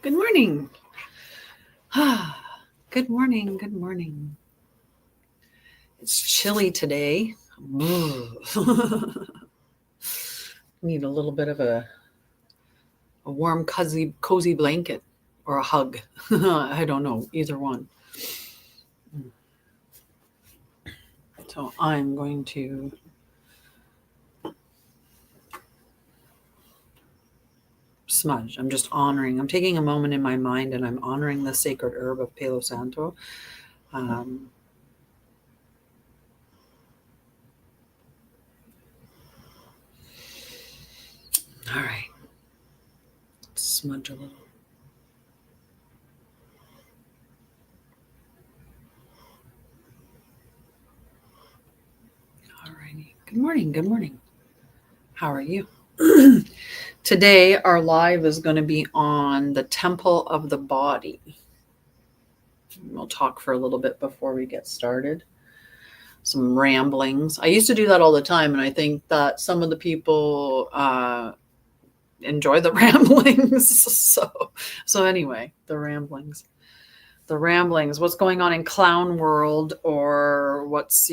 Good morning. Good morning. Good morning. It's chilly today. Need a little bit of a warm, cozy blanket or a hug. I don't know, either one. So I'm going to smudge. I'm just honoring. I'm taking a moment in my mind and I'm honoring the sacred herb of Palo Santo. All right. Smudge a little. All righty. Good morning. Good morning. How are you? Today, our live is going to be on the temple of the body. We'll talk for a little bit before we get started. Some ramblings. I used to do that all the time, and I think that some of the people enjoy the ramblings. So anyway, the ramblings. What's going on in clown world, or what's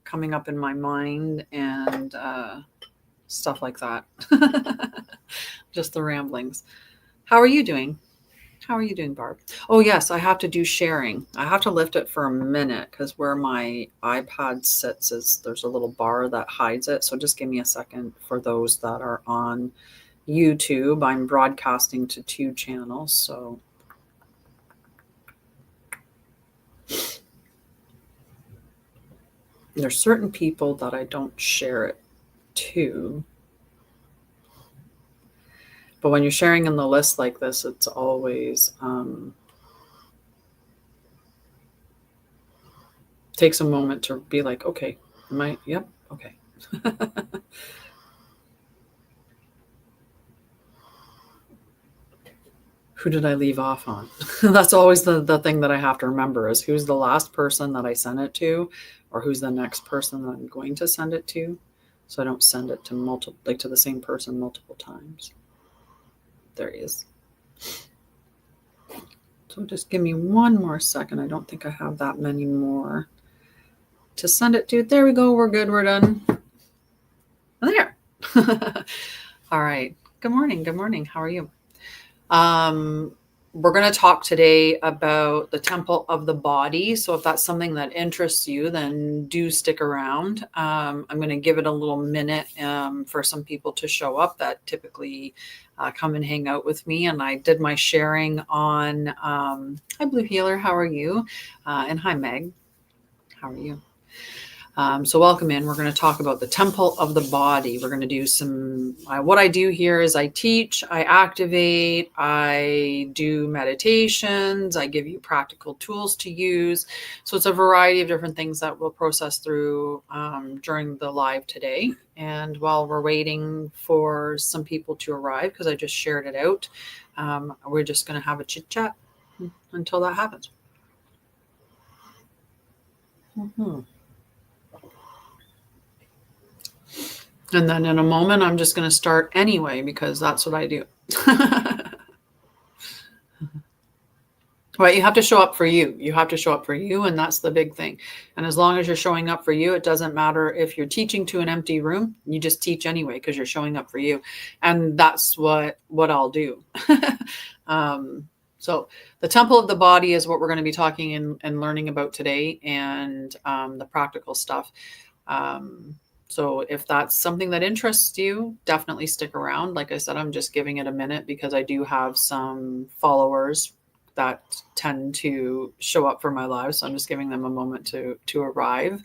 coming up in my mind, and stuff like that. Just the ramblings. How are you doing? How are you doing, Barb? Oh, yes, I have to do sharing. I have to lift it for a minute because where my iPad sits there's a little bar that hides it. So just give me a second for those that are on YouTube. I'm broadcasting to 2 channels. So there's certain people that I don't share it to. But when you're sharing in the list like this, it's always takes a moment to be like, okay, yep, okay. Who did I leave off on? That's always the thing that I have to remember is who's the last person that I sent it to, or who's the next person that I'm going to send it to. So I don't send it to to the same person multiple times. There he is. So just give me one more second. I don't think I have that many more to send it to. There we go. We're good. We're done. There. All right. Good morning. Good morning. How are you? We're going to talk today about the temple of the body. So if that's something that interests you, then do stick around. I'm going to give it a little minute for some people to show up that typically come and hang out with me. And I did my sharing on, hi, Blue Healer, how are you? And hi, Meg, how are you? So welcome in. We're going to talk about the temple of the body. We're going to do some, what I do here is I teach, I activate, I do meditations, I give you practical tools to use. So it's a variety of different things that we'll process through during the live today. And while we're waiting for some people to arrive, because I just shared it out, we're just going to have a chit chat until that happens. And then in a moment, I'm just going to start anyway, because that's what I do. Right, you have to show up for you. You have to show up for you, and that's the big thing. And as long as you're showing up for you, it doesn't matter if you're teaching to an empty room. You just teach anyway because you're showing up for you. And that's what I'll do. So the temple of the body is what we're going to be talking and learning about today, and the practical stuff. So if that's something that interests you, definitely stick around. Like I said, I'm just giving it a minute because I do have some followers that tend to show up for my live. So I'm just giving them a moment to arrive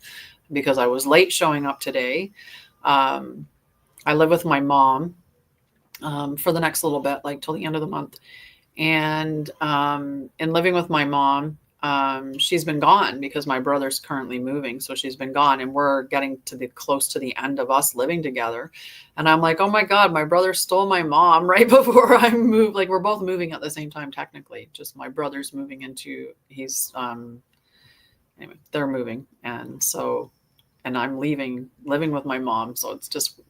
because I was late showing up today. I live with my mom for the next little bit, like till the end of the month. And in living with my mom, she's been gone because my brother's currently moving. So she's been gone, and we're getting close to the end of us living together. And I'm like, oh my God, my brother stole my mom right before I moved. Like we're both moving at the same time, technically, just my brother's moving anyway, they're moving. And I'm living with my mom. So it's just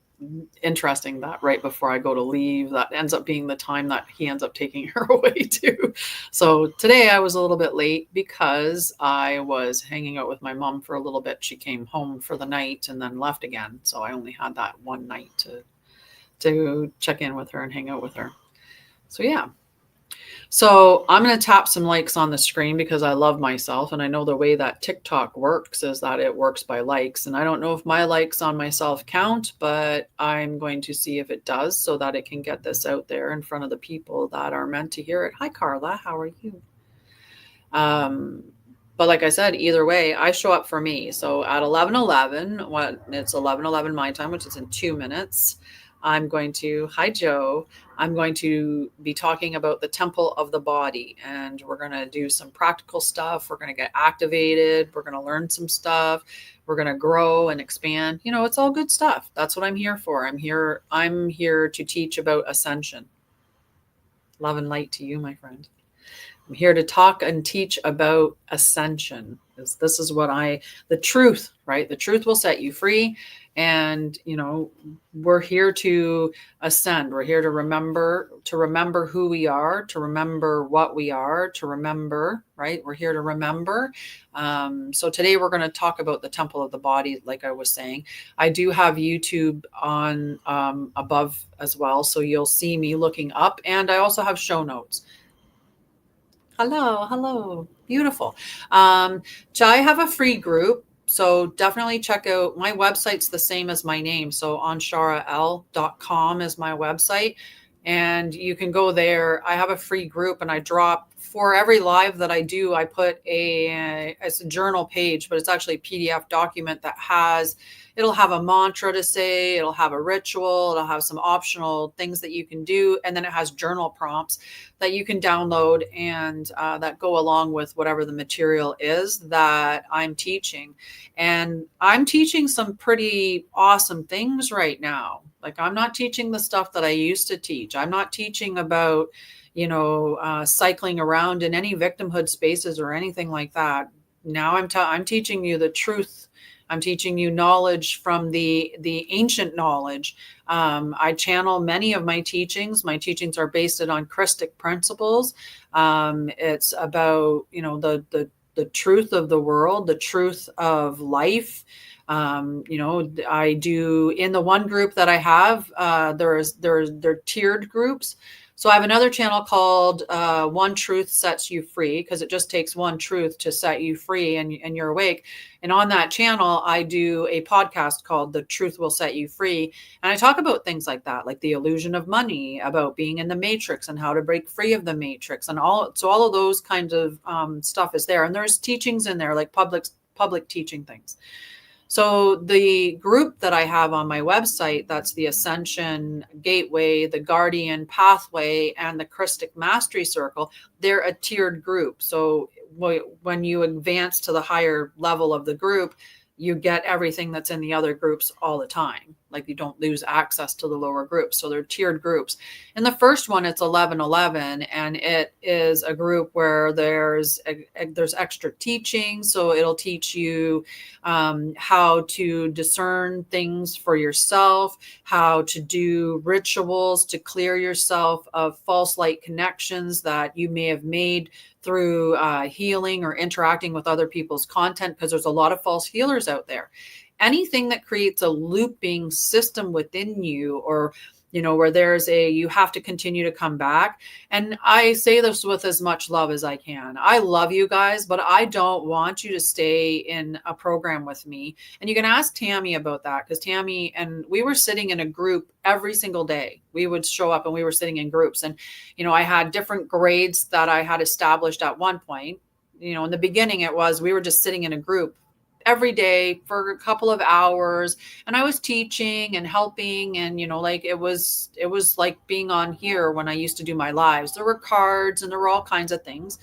interesting that right before I go to leave, that ends up being the time that he ends up taking her away too. So today I was a little bit late because I was hanging out with my mom for a little bit. She came home for the night and then left again. So I only had that one night to check in with her and hang out with her. So yeah. So I'm going to tap some likes on the screen because I love myself. And I know the way that TikTok works is that it works by likes. And I don't know if my likes on myself count, but I'm going to see if it does so that it can get this out there in front of the people that are meant to hear it. Hi, Carla. How are you? But like I said, either way, I show up for me. So at 11:11, when it's 11:11 my time, which is in 2 minutes, I'm going to, hi Joe, I'm going to be talking about the temple of the body, and we're going to do some practical stuff. We're going to get activated. We're going to learn some stuff. We're going to grow and expand. You know, it's all good stuff. That's what I'm here for. I'm here to teach about ascension. Love and light to you, my friend. I'm here to talk and teach about ascension. This is what the truth, right? The truth will set you free. And, you know, we're here to ascend. We're here to remember who we are, to remember what we are, to remember, right? We're here to remember. So today we're going to talk about the temple of the body, like I was saying. I do have YouTube on above as well. So you'll see me looking up, and I also have show notes. Hello. Beautiful. So I have a free group. So definitely check out my website's the same as my name. So Anshara'El.com is my website. And you can go there. I have a free group, and I drop for every live that I do, I put it's a journal page, but it's actually a PDF document that it'll have a mantra to say, it'll have a ritual, it'll have some optional things that you can do. And then it has journal prompts that you can download and that go along with whatever the material is that I'm teaching. And I'm teaching some pretty awesome things right now. Like, I'm not teaching the stuff that I used to teach. I'm not teaching about, cycling around in any victimhood spaces or anything like that. Now I'm teaching you the truth. I'm teaching you knowledge from the ancient knowledge. I channel many of my teachings. My teachings are based on Christic principles. It's about, the truth of the world, the truth of life. I do, in the one group that I have, they're tiered groups. So I have another channel called One Truth Sets You Free, because it just takes one truth to set you free and you're awake. And on that channel, I do a podcast called The Truth Will Set You Free. And I talk about things like that, like the illusion of money, about being in the matrix and how to break free of the matrix, and all of those kinds of stuff is there. And there's teachings in there, like public teaching things. So the group that I have on my website, that's the Ascension Gateway, the Guardian Pathway, and the Christic Mastery Circle, they're a tiered group. So when you advance to the higher level of the group, you get everything that's in the other groups all the time. Like, you don't lose access to the lower groups. So they're tiered groups. In the first one, it's 11:11, and it is a group where there's extra teaching. So it'll teach you how to discern things for yourself, how to do rituals to clear yourself of false light connections that you may have made through healing or interacting with other people's content, because there's a lot of false healers out there. Anything that creates a looping system within you, or where you have to continue to come back. And I say this with as much love as I can. I love you guys, but I don't want you to stay in a program with me. And you can ask Tammy about that, because Tammy and we were sitting in a group every single day. We would show up and we were sitting in groups. And, I had different grades that I had established at one point. In the beginning, we were just sitting in a group every day for a couple of hours, and I was teaching and helping, and it was like being on here when I used to do my lives. There were cards and there were all kinds of things,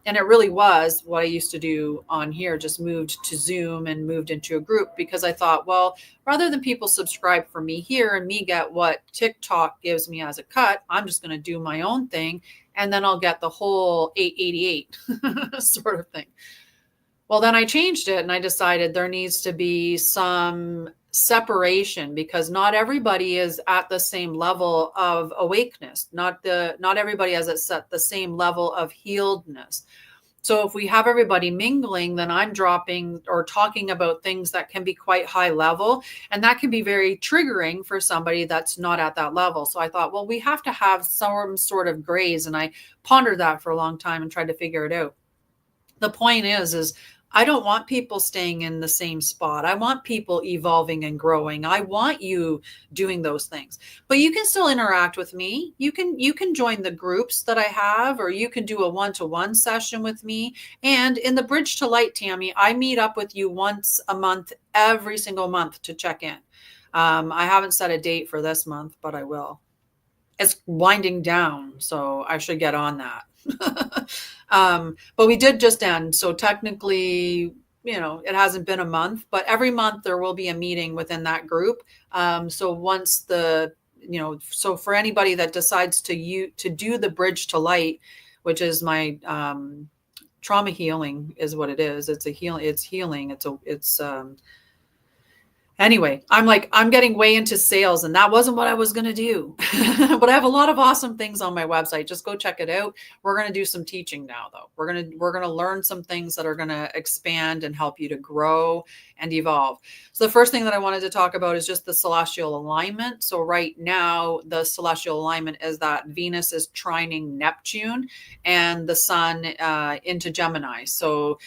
and it really was what I used to do on here, just moved to Zoom and moved into a group, because I thought, well, rather than people subscribe for me here and me get what TikTok gives me as a cut, I'm just going to do my own thing, and then I'll get the whole 888 sort of thing. Well, then I changed it, and I decided there needs to be some separation, because not everybody is at the same level of awakeness. Not everybody has at the same level of healedness. So if we have everybody mingling, then I'm dropping or talking about things that can be quite high level, and that can be very triggering for somebody that's not at that level. So I thought, well, we have to have some sort of grays, and I pondered that for a long time and tried to figure it out. The point is I don't want people staying in the same spot. I want people evolving and growing. I want you doing those things. But you can still interact with me. You can join the groups that I have, or you can do a one-to-one session with me. And in the Bridge to Light, Tammy, I meet up with you once a month, every single month, to check in. I haven't set a date for this month, but I will. It's winding down, so I should get on that. But we did just end. So technically, it hasn't been a month, but every month there will be a meeting within that group. So once so for anybody that decides to do the Bridge to Light, which is my trauma healing, is what it is. It's healing. Anyway, I'm getting way into sales, and that wasn't what I was going to do. But I have a lot of awesome things on my website. Just go check it out. We're going to do some teaching now, though. We're going to learn some things that are going to expand and help you to grow and evolve. So the first thing that I wanted to talk about is just the celestial alignment. So right now, the celestial alignment is that Venus is trining Neptune and the sun into Gemini. So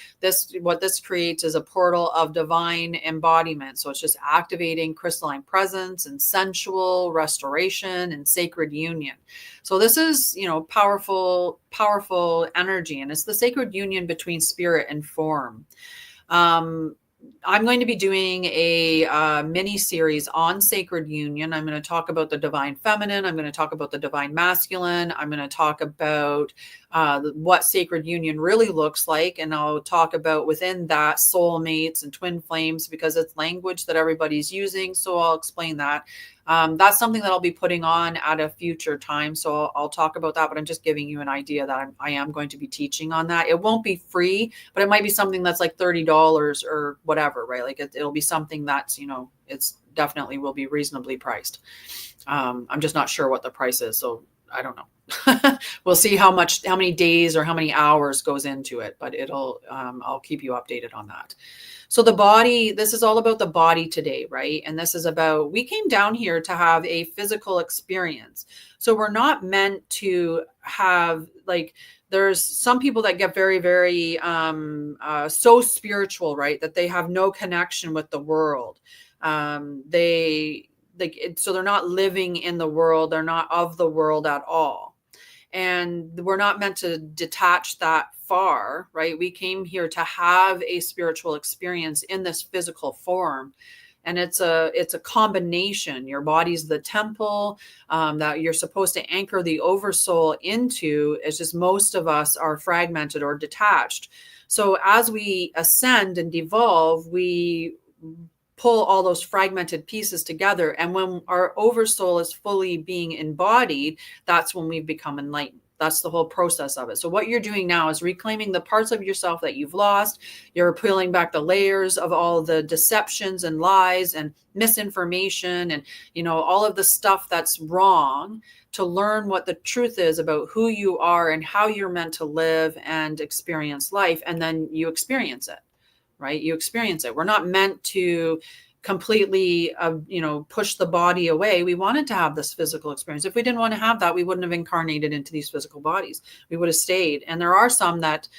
what this creates is a portal of divine embodiment. So it's just activating crystalline presence and sensual restoration and sacred union. So this is, powerful energy, and it's the sacred union between spirit and form. I'm going to be doing a mini series on sacred union. I'm going to talk about the divine feminine. I'm going to talk about the divine masculine. I'm going to talk about what sacred union really looks like. And I'll talk about within that soulmates and twin flames, because it's language that everybody's using. So I'll explain that. That's something that I'll be putting on at a future time. So I'll talk about that, but I'm just giving you an idea that I am going to be teaching on that. It won't be free, but it might be something that's like $30 or whatever, right? Like it'll be something that's, it's definitely will be reasonably priced. I'm just not sure what the price is. So I don't know. We'll see how many days or how many hours goes into it, but I'll keep you updated on that. So the body, this is all about the body today, right? And this is about, we came down here to have a physical experience. So we're not meant to have, there's some people that get very, very, so spiritual, right? That they have no connection with the world. So they're not living in the world. They're not of the world at all. And we're not meant to detach that far, right? We came here to have a spiritual experience in this physical form. And it's a combination. Your body's the temple that you're supposed to anchor the oversoul into. It's just most of us are fragmented or detached. So as we ascend and devolve, we pull all those fragmented pieces together. And when our oversoul is fully being embodied, that's when we've become enlightened. That's the whole process of it. So what you're doing now is reclaiming the parts of yourself that you've lost. You're peeling back the layers of all the deceptions and lies and misinformation and, all of the stuff that's wrong, to learn what the truth is about who you are and how you're meant to live and experience life. And then you experience it. Right? You experience it. We're not meant to completely, push the body away. We wanted to have this physical experience. If we didn't want to have that, we wouldn't have incarnated into these physical bodies. We would have stayed. And there are some that,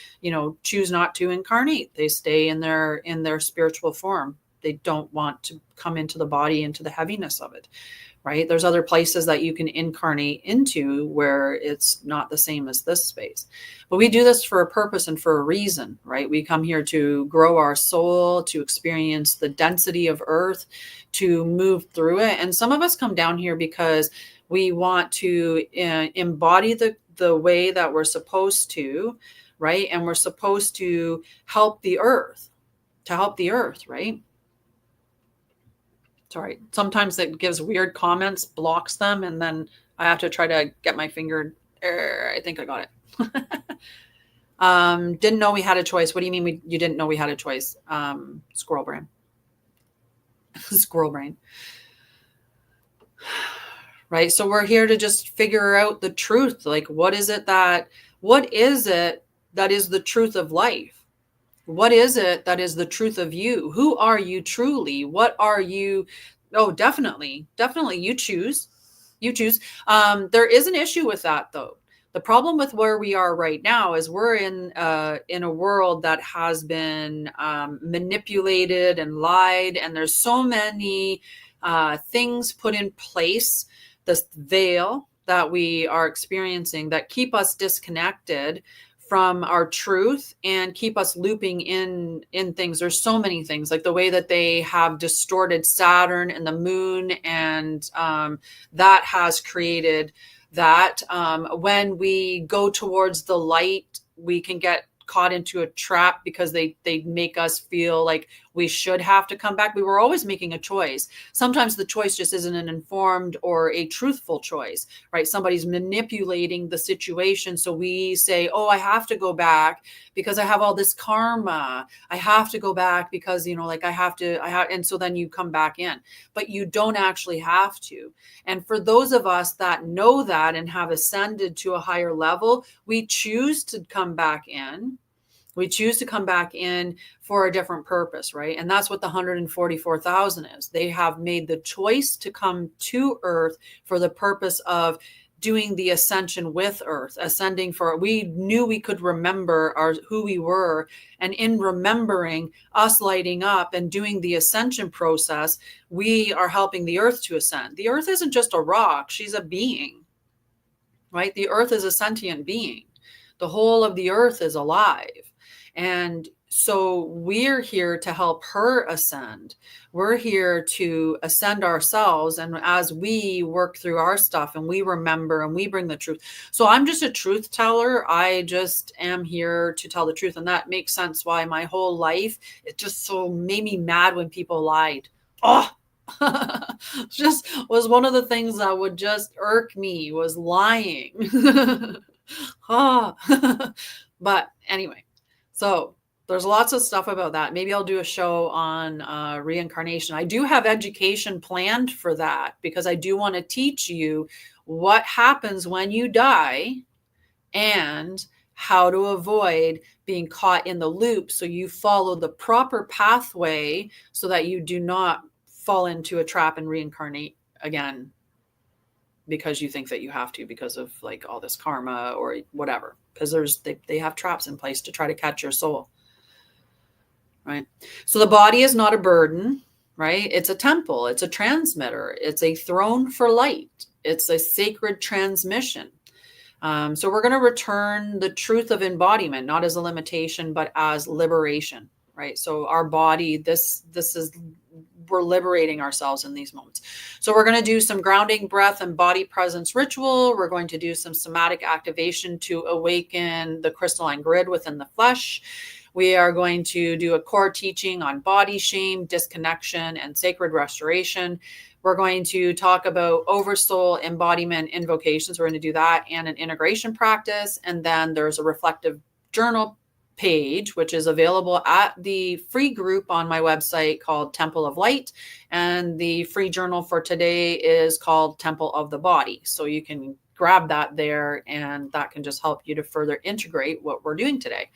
choose not to incarnate. They stay in their spiritual form. They don't want to come into the body, into the heaviness of it. Right? There's other places that you can incarnate into where it's not the same as this space. But we do this for a purpose and for a reason, right? We come here to grow our soul, to experience the density of earth, to move through it. And some of us come down here because we want to embody the way that we're supposed to, right? And we're supposed to help the earth, right? Sorry, sometimes it gives weird comments, blocks them, and then I have to try to get my finger. I think I got it. Didn't know we had a choice. What do you mean you didn't know we had a choice? Squirrel brain. Squirrel brain. Right? So we're here to just figure out the truth. Like, what is it that is the truth of life? What is it that is the truth of you? Who are you truly? What are you? Oh, definitely. Definitely. You choose. You choose. There is an issue with that, though. The problem with where we are right now is we're in a world that has been manipulated and lied, and there's so many things put in place. This veil that we are experiencing that keep us disconnected from our truth and keep us looping in things. There's so many things, like the way that they have distorted Saturn and the moon, and that has created that when we go towards the light, we can get caught into a trap because they make us feel like we should have to come back. We were always making a choice. Sometimes the choice just isn't an informed or a truthful choice, right? Somebody's manipulating the situation. So we say, oh, I have to go back because I have all this karma. I have to go back because, like I have. And so then you come back in, but you don't actually have to. And for those of us that know that and have ascended to a higher level, we choose to come back in. We choose to come back in for a different purpose, right? And that's what the 144,000 is. They have made the choice to come to Earth for the purpose of doing the ascension with Earth, ascending for, we knew we could remember who we were. And in remembering us lighting up and doing the ascension process, we are helping the Earth to ascend. The Earth isn't just a rock, she's a being, right? The Earth is a sentient being. The whole of the Earth is alive. And so we're here to help her ascend. We're here to ascend ourselves. And as we work through our stuff and we remember and we bring the truth. So I'm just a truth teller. I just am here to tell the truth. And that makes sense why my whole life, it just so made me mad when people lied. Oh, just was one of the things that would just irk me, was lying. But anyway. So there's lots of stuff about that. Maybe I'll do a show on reincarnation. I do have education planned for that because I do want to teach you what happens when you die and how to avoid being caught in the loop so you follow the proper pathway so that you do not fall into a trap and reincarnate again because you think that you have to because of like all this karma or whatever, because they have traps in place to try to catch your soul, right? So the body is not a burden, right? It's a temple, it's a transmitter, it's a throne for light, it's a sacred transmission. So we're going to return the truth of embodiment, not as a limitation, but as liberation, right? So our body, this is, we're liberating ourselves in these moments. So we're going to do some grounding breath and body presence ritual. We're going to do some somatic activation to awaken the crystalline grid within the flesh. We are going to do a core teaching on body shame, disconnection, and sacred restoration. We're going to talk about oversoul embodiment invocations. We're going to do that and an integration practice. And then there's a reflective journal page, which is available at the free group on my website called Temple of Light. And the free journal for today is called Temple of the Body. So you can grab that there, and that can just help you to further integrate what we're doing today.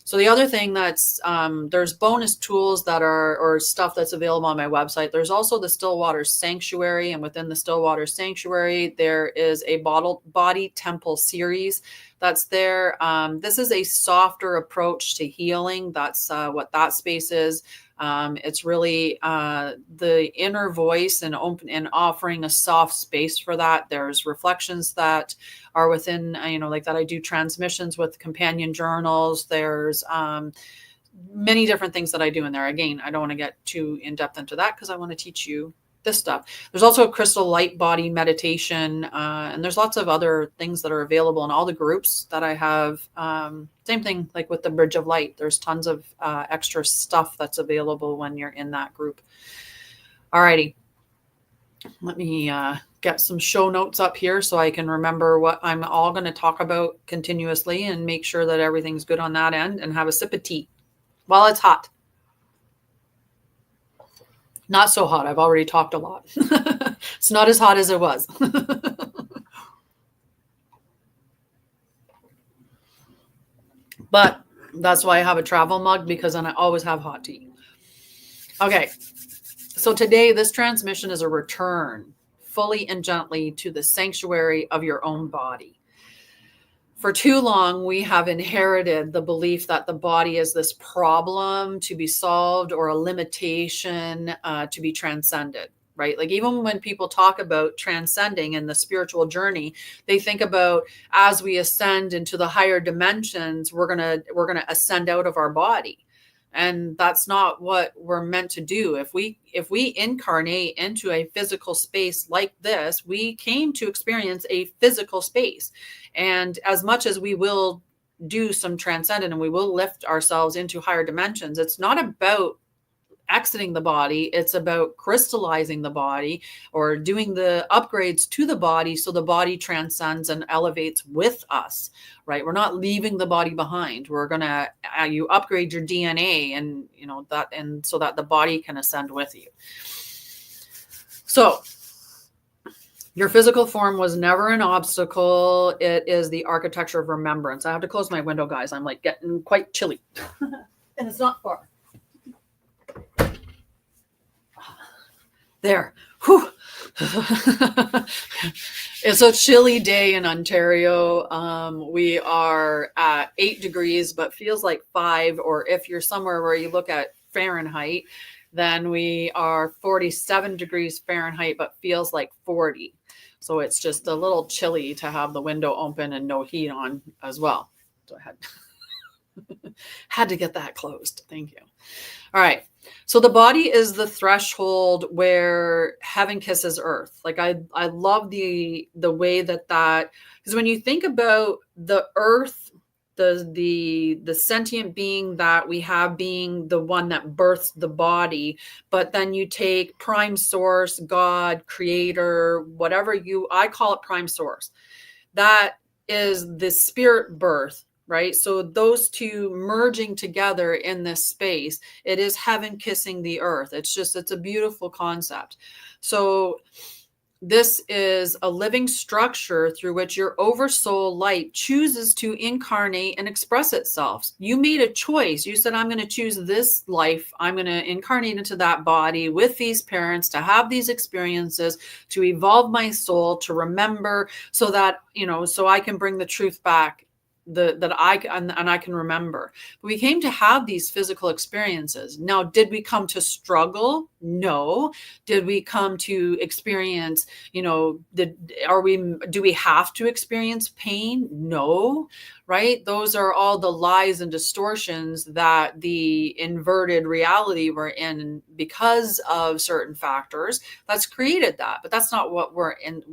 So the other thing that's, there's bonus tools that are, or stuff that's available on my website. There's also the Stillwater Sanctuary. And within the Stillwater Sanctuary, there is a body temple series that's there. This is a softer approach to healing. That's what that space is. It's really the inner voice and offering a soft space for that. There's reflections that are within, like that I do transmissions with companion journals. There's many different things that I do in there. Again, I don't want to get too in depth into that because I want to teach you this stuff. There's also a crystal light body meditation. And there's lots of other things that are available in all the groups that I have. Same thing like with the Bridge of Light. There's tons of extra stuff that's available when you're in that group. Alrighty. Let me get some show notes up here so I can remember what I'm all going to talk about continuously and make sure that everything's good on that end, and have a sip of tea while it's hot. Not so hot. I've already talked a lot. It's not as hot as it was. But that's why I have a travel mug, because then I always have hot tea. Okay. So today, this transmission is a return fully and gently to the sanctuary of your own body. For too long, we have inherited the belief that the body is this problem to be solved or a limitation to be transcended, right? Like even when people talk about transcending in the spiritual journey, they think about as we ascend into the higher dimensions, we're gonna ascend out of our body. And that's not what we're meant to do. If we incarnate into a physical space like this, we came to experience a physical space. And as much as we will do some transcendent and we will lift ourselves into higher dimensions, it's not about exiting the body, it's about crystallizing the body or doing the upgrades to the body so the body transcends and elevates with us, right? We're not leaving the body behind. We're gonna you upgrade your DNA, and you know that, and so that the body can ascend with you. So your physical form was never an obstacle. It is the architecture of remembrance. I have to close my window, guys. I'm like getting quite chilly. And it's not far. There. Whew. It's a chilly day in Ontario. We are at 8 degrees, but feels like 5. Or if you're somewhere where you look at Fahrenheit, then we are 47 degrees Fahrenheit, but feels like 40. So it's just a little chilly to have the window open and no heat on as well. So I had to get that closed. Thank you. All right. So the body is the threshold where heaven kisses earth. Like I love the way that because when you think about the earth, the sentient being that we have being the one that births the body, but then you take prime source, God, creator, whatever I call it prime source. That is the spirit birth. Right. So those two merging together in this space, it is heaven kissing the earth. It's a beautiful concept. So this is a living structure through which your oversoul light chooses to incarnate and express itself. You made a choice. You said, I'm going to choose this life. I'm going to incarnate into that body with these parents to have these experiences, to evolve my soul, to remember so that, so I can bring the truth back. I can remember. But we came to have these physical experiences. Now, did we come to struggle? No. Did we come to experience, do we have to experience pain? No. Right? Those are all the lies and distortions that the inverted reality we're in because of certain factors that's created that. But that's not what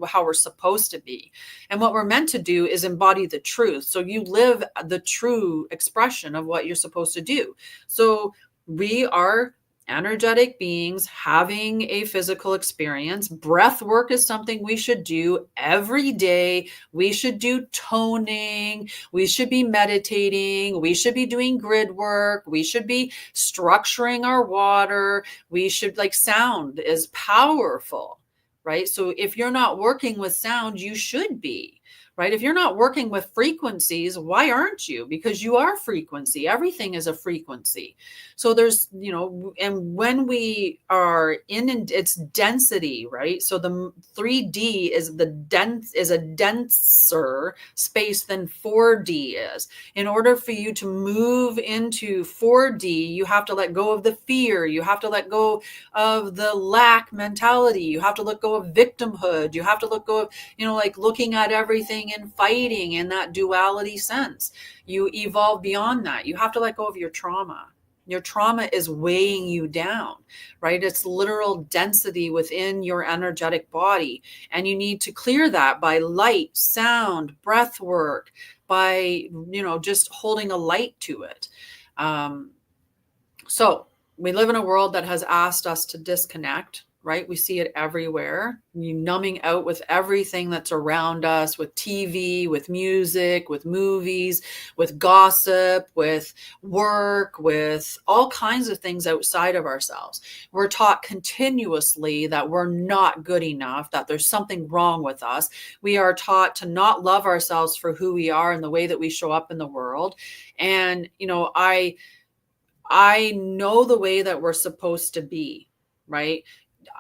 how we're supposed to be. And what we're meant to do is embody the truth. So you live the true expression of what you're supposed to do. So we are energetic beings having a physical experience. Breath work is something we should do every day. We should do toning. We should be meditating. We should be doing grid work. We should be structuring our water. We should, sound is powerful, right? So if you're not working with sound, you should be. Right? If you're not working with frequencies, why aren't you? Because you are frequency. Everything is a frequency. So there's, and when we are in its density, right? So the 3D is a denser space than 4D is. In order for you to move into 4D, you have to let go of the fear. You have to let go of the lack mentality. You have to let go of victimhood. You have to let go of, looking at everything and fighting in that duality sense. You evolve beyond that. You have to let go of your trauma. Your trauma is weighing you down, right? It's literal density within your energetic body. And you need to clear that by light, sound, breath work, by, just holding a light to it. So we live in a world that has asked us to disconnect, right? We see it everywhere. You numbing out with everything that's around us, with TV, with music, with movies, with gossip, with work, with all kinds of things outside of ourselves. We're taught continuously that we're not good enough, that there's something wrong with us. We are taught to not love ourselves for who we are and the way that we show up in the world. And, I know the way that we're supposed to be, right?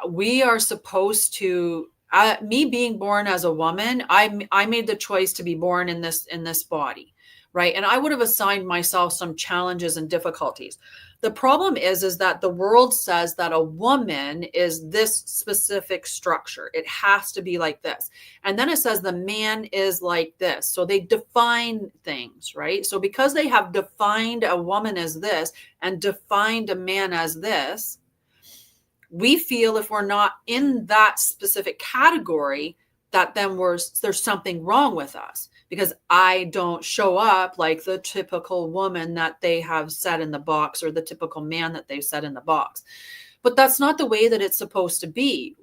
We are supposed to, me being born as a woman, I made the choice to be born in this body, right? And I would have assigned myself some challenges and difficulties. The problem is that the world says that a woman is this specific structure. It has to be like this. And then it says the man is like this. So they define things, right? So because they have defined a woman as this and defined a man as this, we feel if we're not in that specific category, that then there's something wrong with us, because I don't show up like the typical woman that they have set in the box, or the typical man that they've set in the box. But that's not the way that it's supposed to be.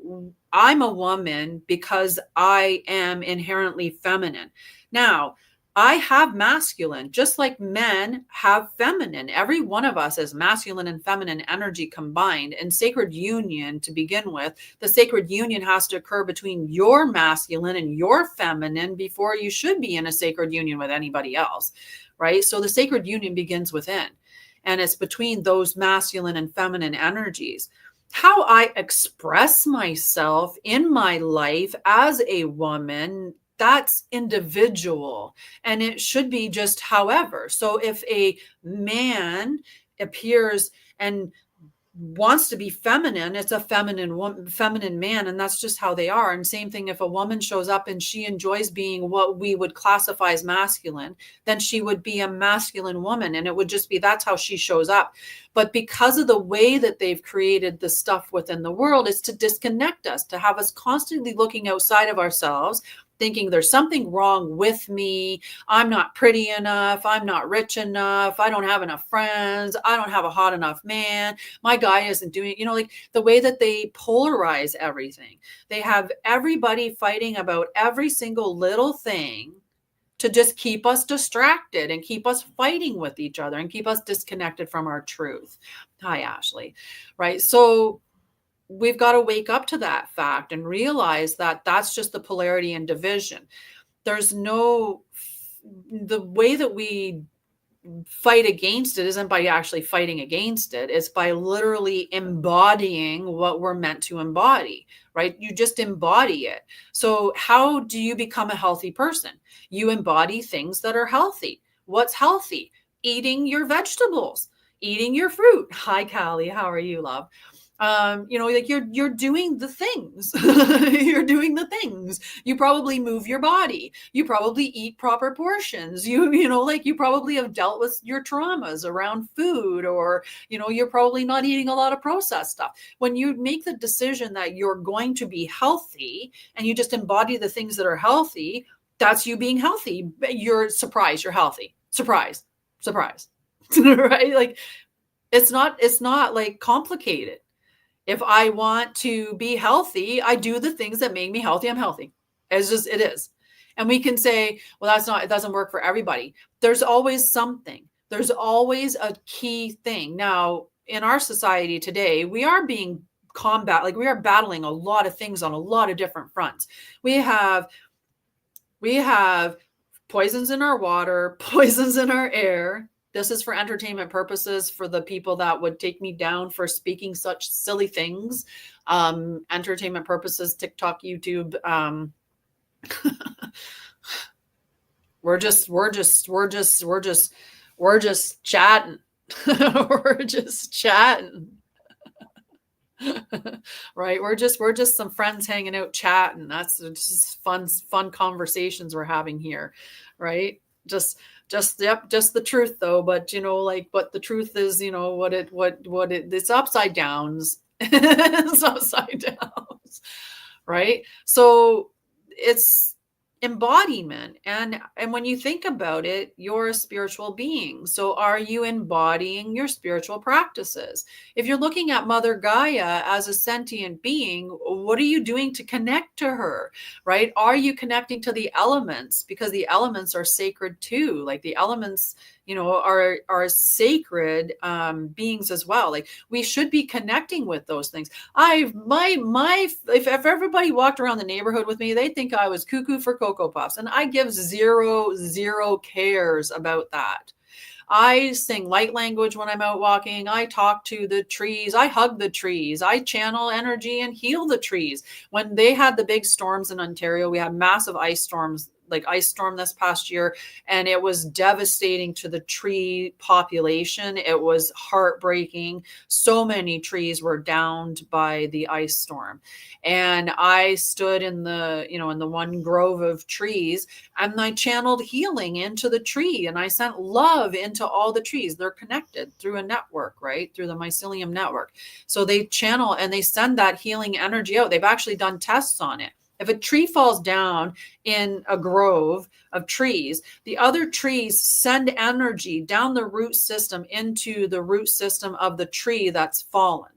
I'm a woman because I am inherently feminine. Now, I have masculine, just like men have feminine. Every one of us is masculine and feminine energy combined in sacred union to begin with. The sacred union has to occur between your masculine and your feminine before you should be in a sacred union with anybody else, right? So the sacred union begins within, and it's between those masculine and feminine energies. How I express myself in my life as a woman, that's individual, and it should be just however. So if a man appears and wants to be feminine, it's a feminine woman, feminine man, and that's just how they are. And same thing, if a woman shows up and she enjoys being what we would classify as masculine, then she would be a masculine woman, and it would just be, that's how she shows up. But because of the way that they've created the stuff within the world, is to disconnect us, to have us constantly looking outside of ourselves, thinking there's something wrong with me. I'm not pretty enough. I'm not rich enough. I don't have enough friends. I don't have a hot enough man. My guy isn't doing, like the way that they polarize everything. They have everybody fighting about every single little thing to just keep us distracted and keep us fighting with each other and keep us disconnected from our truth. Hi, Ashley. Right. So we've got to wake up to that fact and realize that that's just the polarity and division. There's the way that we fight against it isn't by actually fighting against it. It's by literally embodying what we're meant to embody, right? You just embody it. So how do you become a healthy person? You embody things that are healthy. What's healthy? Eating your vegetables, eating your fruit. Hi, Callie. How are you, love? Like you're doing the things. You're doing the things. You probably move your body. You probably eat proper portions. You probably have dealt with your traumas around food, or, you're probably not eating a lot of processed stuff. When you make the decision that you're going to be healthy and you just embody the things that are healthy, that's you being healthy. You're surprised you're healthy. Surprise, right? Like it's not like complicated. If I want to be healthy, I do the things that make me healthy. I'm healthy. It is. And we can say, well, it doesn't work for everybody. There's always something. There's always a key thing. Now, in our society today, we are being we are battling a lot of things on a lot of different fronts. We have poisons in our water, poisons in our air. This is for entertainment purposes, for the people that would take me down for speaking such silly things. Entertainment purposes, TikTok, YouTube. We're just chatting. We're just chatting. Right? We're just some friends hanging out chatting. That's just fun conversations we're having here, right? Just the truth though. But but the truth is, it's upside downs. It's upside downs, right? So it's embodiment. And when you think about it, you're a spiritual being. So are you embodying your spiritual practices? If you're looking at Mother Gaia as a sentient being, what are you doing to connect to her, right? Are you connecting to the elements? Because the elements are sacred too. Like the elements, are sacred beings as well. Like we should be connecting with those things. If everybody walked around the neighborhood with me, they'd think I was cuckoo for Cocoa Puffs, and I give zero cares about that. I sing light language when I'm out walking. I talk to the trees. I hug the trees. I channel energy and heal the trees. When they had the big storms in Ontario, we had massive ice storms, like ice storm this past year, and it was devastating to the tree population. It was heartbreaking. So many trees were downed by the ice storm. And I stood in the one grove of trees, and I channeled healing into the tree, and I sent love into all the trees. They're connected through a network, right? Through the mycelium network. So they channel and they send that healing energy out. They've actually done tests on it. If a tree falls down in a grove of trees, the other trees send energy down the root system into the root system of the tree that's fallen,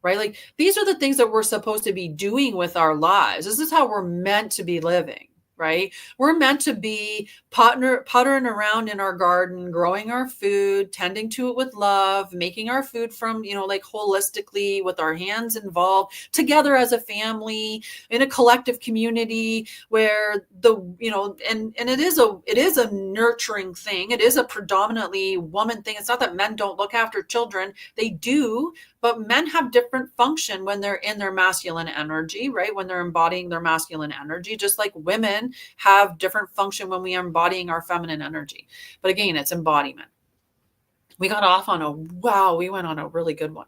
right? Like these are the things that we're supposed to be doing with our lives. This is how we're meant to be living, right? We're meant to be puttering around in our garden, growing our food, tending to it with love, making our food from, like holistically with our hands involved, together as a family, in a collective community where and it is a nurturing thing. It is a predominantly woman thing. It's not that men don't look after children. They do, but men have different function when they're in their masculine energy, right? When they're embodying their masculine energy, just like women have different function when we are embodying our feminine energy. But again, it's embodiment. We got off on we went on a really good one.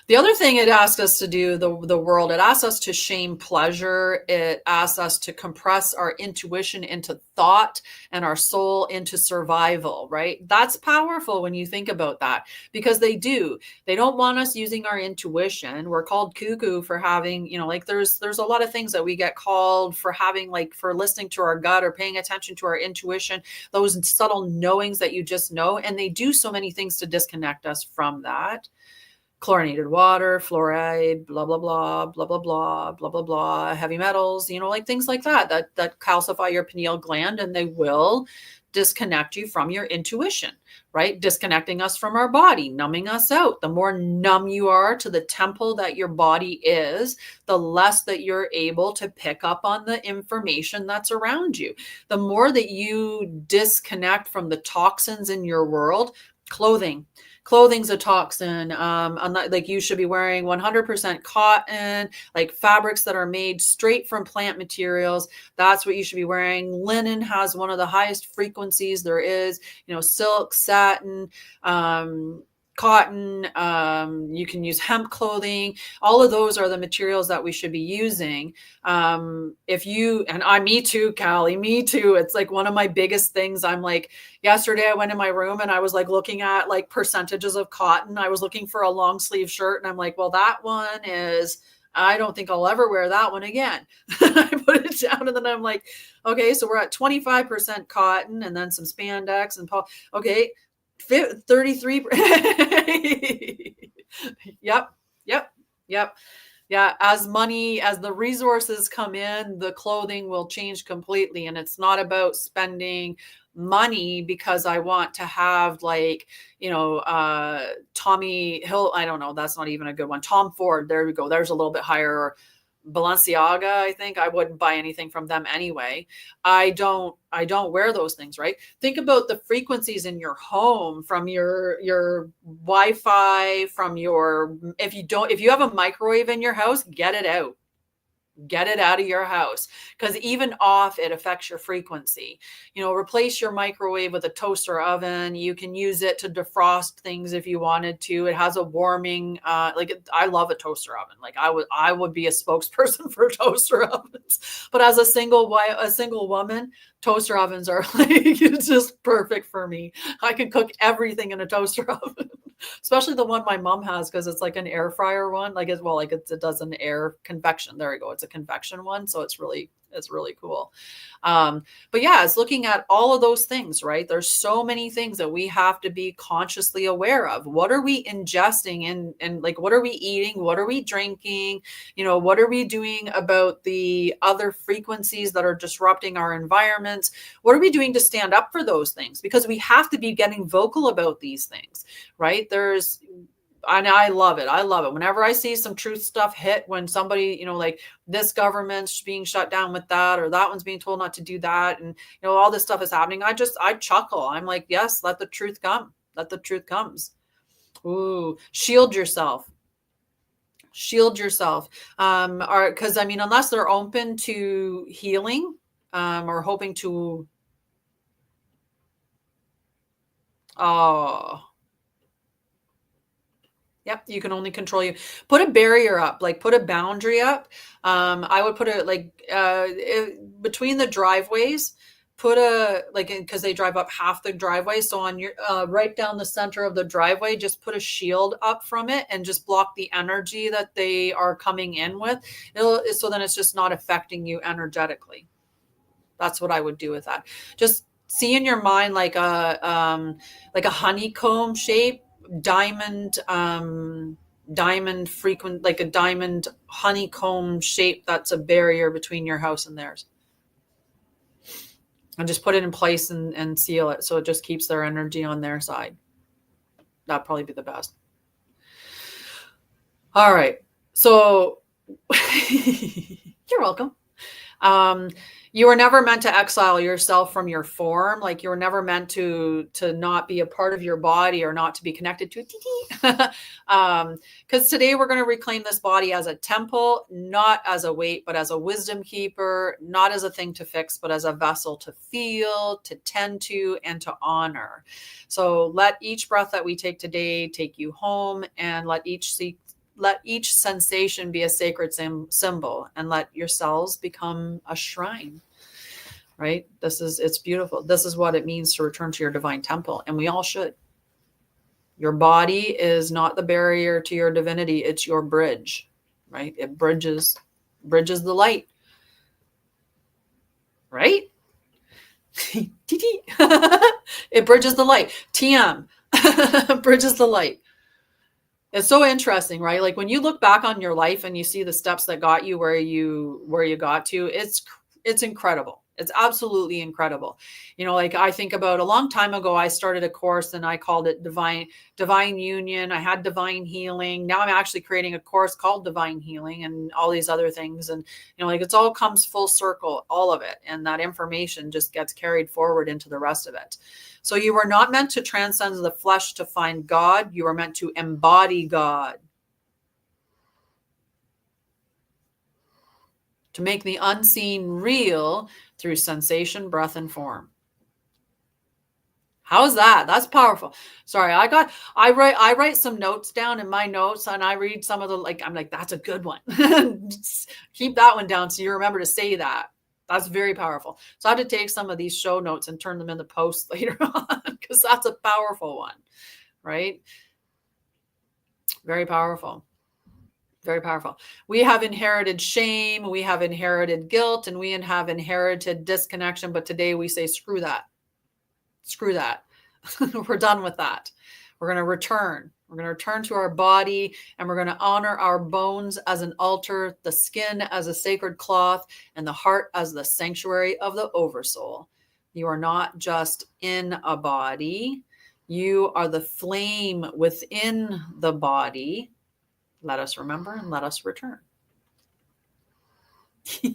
The other thing it asks us to do, the world, it asks us to shame pleasure. It asks us to compress our intuition into thought and our soul into survival, right? That's powerful when you think about that, because they don't want us using our intuition. We're called cuckoo for having, there's a lot of things that we get called for having, like for listening to our gut or paying attention to our intuition, those subtle knowings that you just know. And they do so many things to disconnect us from that. Chlorinated water, fluoride, blah, blah, blah, blah, blah, blah, blah, blah, blah, heavy metals, like things like that calcify your pineal gland, and they will disconnect you from your intuition, right? Disconnecting us from our body, numbing us out. The more numb you are to the temple that your body is, the less that you're able to pick up on the information that's around you. The more that you disconnect from the toxins in your world, Clothing's a toxin. Like you should be wearing 100% cotton, like fabrics that are made straight from plant materials. That's what you should be wearing. Linen has one of the highest frequencies there is, silk, satin, cotton, you can use hemp clothing. All of those are the materials that we should be using. Me too, Callie, me too. It's like one of my biggest things. I'm like, yesterday I went in my room and I was like looking at like percentages of cotton. I was looking for a long sleeve shirt and I'm like, well, that one is, I don't think I'll ever wear that one again. I put it down and then I'm like, okay, so we're at 25% cotton and then some spandex and okay, 33. Yep. Yeah. As the resources come in, the clothing will change completely. And it's not about spending money because I want to have Tommy Hill. I don't know. That's not even a good one. Tom Ford. There we go. There's a little bit higher. Balenciaga, I think I wouldn't buy anything from them anyway. I don't wear those things, right? Think about the frequencies in your home from your Wi-Fi, if you have a microwave in your house, get it out. Get it out of your house, because even off, it affects your frequency. Replace your microwave with a toaster oven. You can use it to defrost things if you wanted to. It has a warming, I love a toaster oven. Like I would be a spokesperson for toaster ovens, but as a single woman, toaster ovens are like, it's just perfect for me. I can cook everything in a toaster oven. Especially the one my mom has, because it's like an air fryer one. Like it does an air convection. There we go. It's a convection one. So it's really cool. But yeah, it's looking at all of those things, right? There's so many things that we have to be consciously aware of. What are we ingesting and like, what are we eating? What are we drinking? What are we doing about the other frequencies that are disrupting our environments? What are we doing to stand up for those things? Because we have to be getting vocal about these things, right? And I love it. I love it. Whenever I see some truth stuff hit, when somebody, like this government's being shut down with that, or that one's being told not to do that. And, all this stuff is happening. I chuckle. I'm like, yes, let the truth come. Let the truth comes. Ooh, shield yourself. Shield yourself. Because unless they're open to healing, or hoping to, oh, yep, you can only control you. Put a barrier up, like put a boundary up. I would put it between the driveways, put because they drive up half the driveway. So on your right down the center of the driveway, just put a shield up from it and just block the energy that they are coming in with. So then it's just not affecting you energetically. That's what I would do with that. Just see in your mind like a honeycomb shape, diamond frequent, like a diamond honeycomb shape. That's a barrier between your house and theirs. And just put it in place and seal it, so it just keeps their energy on their side. That'd probably be the best. All right. So you're welcome. You were never meant to exile yourself from your form. Like you were never meant to not be a part of your body or not to be connected to it. Because today we're going to reclaim this body as a temple, not as a weight, but as a wisdom keeper, not as a thing to fix, but as a vessel to feel, to tend to, and to honor. So let each breath that we take today take you home, and let each sensation be a sacred symbol, and let your cells become a shrine, right? It's beautiful. This is what it means to return to your divine temple. And we all should. Your body is not the barrier to your divinity. It's your bridge, right? It bridges the light, right? It bridges the light. TM bridges the light. It's so interesting, right? Like when you look back on your life and you see the steps that got you where you got to, it's incredible. It's absolutely incredible. Like I think about a long time ago, I started a course and I called it Divine Union. I had Divine Healing. Now I'm actually creating a course called Divine Healing and all these other things. And, it's all comes full circle, all of it. And that information just gets carried forward into the rest of it. So you were not meant to transcend the flesh to find God. You were meant to embody God. To make the unseen real through sensation, breath, and form. How's that? That's powerful. Sorry, I write some notes down in my notes, and I read some of I'm like, that's a good one. Keep that one down so you remember to say that. That's very powerful. So I have to take some of these show notes and turn them into posts later on, because that's a powerful one, right? Very powerful. Very powerful. We have inherited shame, we have inherited guilt, and we have inherited disconnection. But today we say, screw that. Screw that. We're done with that. We're going to return. We're going to return to our body, and we're going to honor our bones as an altar, the skin as a sacred cloth, and the heart as the sanctuary of the oversoul. You are not just in a body. You are the flame within the body. Let us remember and let us return. All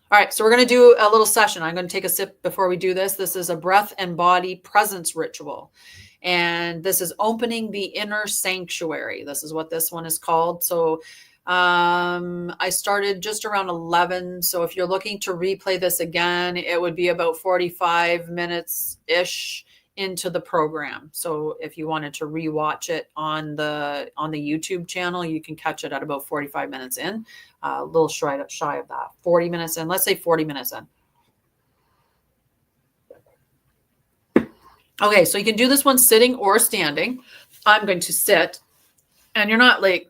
right, so we're going to do a little session. I'm going to take a sip before we do this. This is a breath and body presence ritual. And this is opening the inner sanctuary. This is what this one is called. So I started just around 11. So if you're looking to replay this again, it would be about 45 minutes-ish into the program. So if you wanted to rewatch it on the YouTube channel, you can catch it at about 45 minutes in, a little shy of that, 40 minutes in, let's say 40 minutes in. Okay, so you can do this one sitting or standing. I'm going to sit, and you're not like,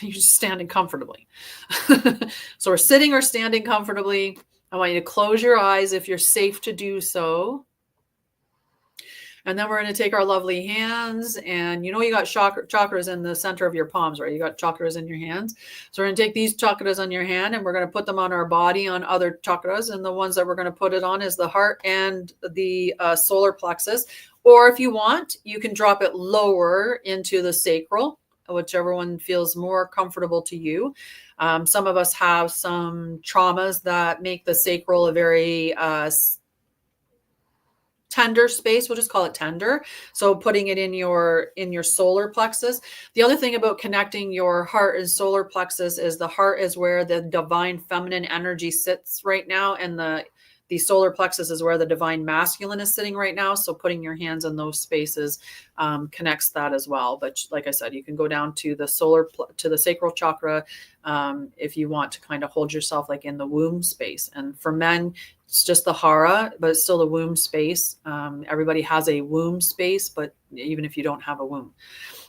you're just standing comfortably. So we're sitting or standing comfortably. I want you to close your eyes if you're safe to do so. And then we're going to take our lovely hands, and you know you got chakras in the center of your palms, right? You got chakras in your hands. So we're going to take these chakras on your hand, and we're going to put them on our body on other chakras. And the ones that we're going to put it on is the heart and the solar plexus. Or if you want, you can drop it lower into the sacral, whichever one feels more comfortable to you. Some of us have some traumas that make the sacral a very tender space. We'll just call it tender. So putting it in your solar plexus. The other thing about connecting your heart and solar plexus is the heart is where the divine feminine energy sits right now, and the solar plexus is where the divine masculine is sitting right now. So putting your hands in those spaces connects that as well. But like I said, you can go down to the to the sacral chakra if you want to kind of hold yourself like in the womb space. And for men, it's just the hara, but it's still the womb space. Everybody has a womb space, but even if you don't have a womb,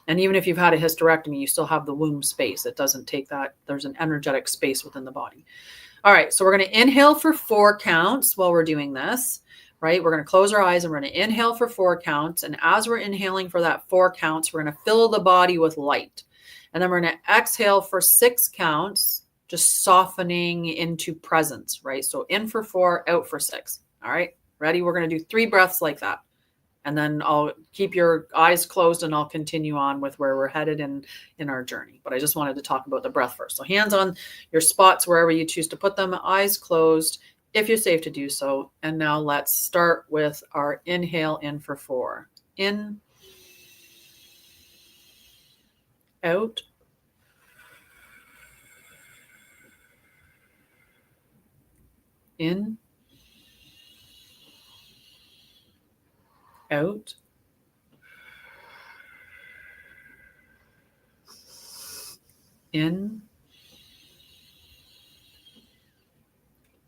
and even if you've had a hysterectomy, you still have the womb space. It doesn't take that. There's an energetic space within the body. All right, so we're going to inhale for 4 counts while we're doing this, right? We're going to close our eyes and we're going to inhale for 4 counts. And as we're inhaling for that 4 counts, we're going to fill the body with light. And then we're going to exhale for 6 counts, just softening into presence, right? So in for 4, out for 6. All right, ready? We're going to do 3 breaths like that. And then I'll keep your eyes closed and I'll continue on with where we're headed in our journey. But I just wanted to talk about the breath first. So hands on your spots, wherever you choose to put them, eyes closed, if you're safe to do so. And now let's start with our inhale in for 4. In, out, in, out, in,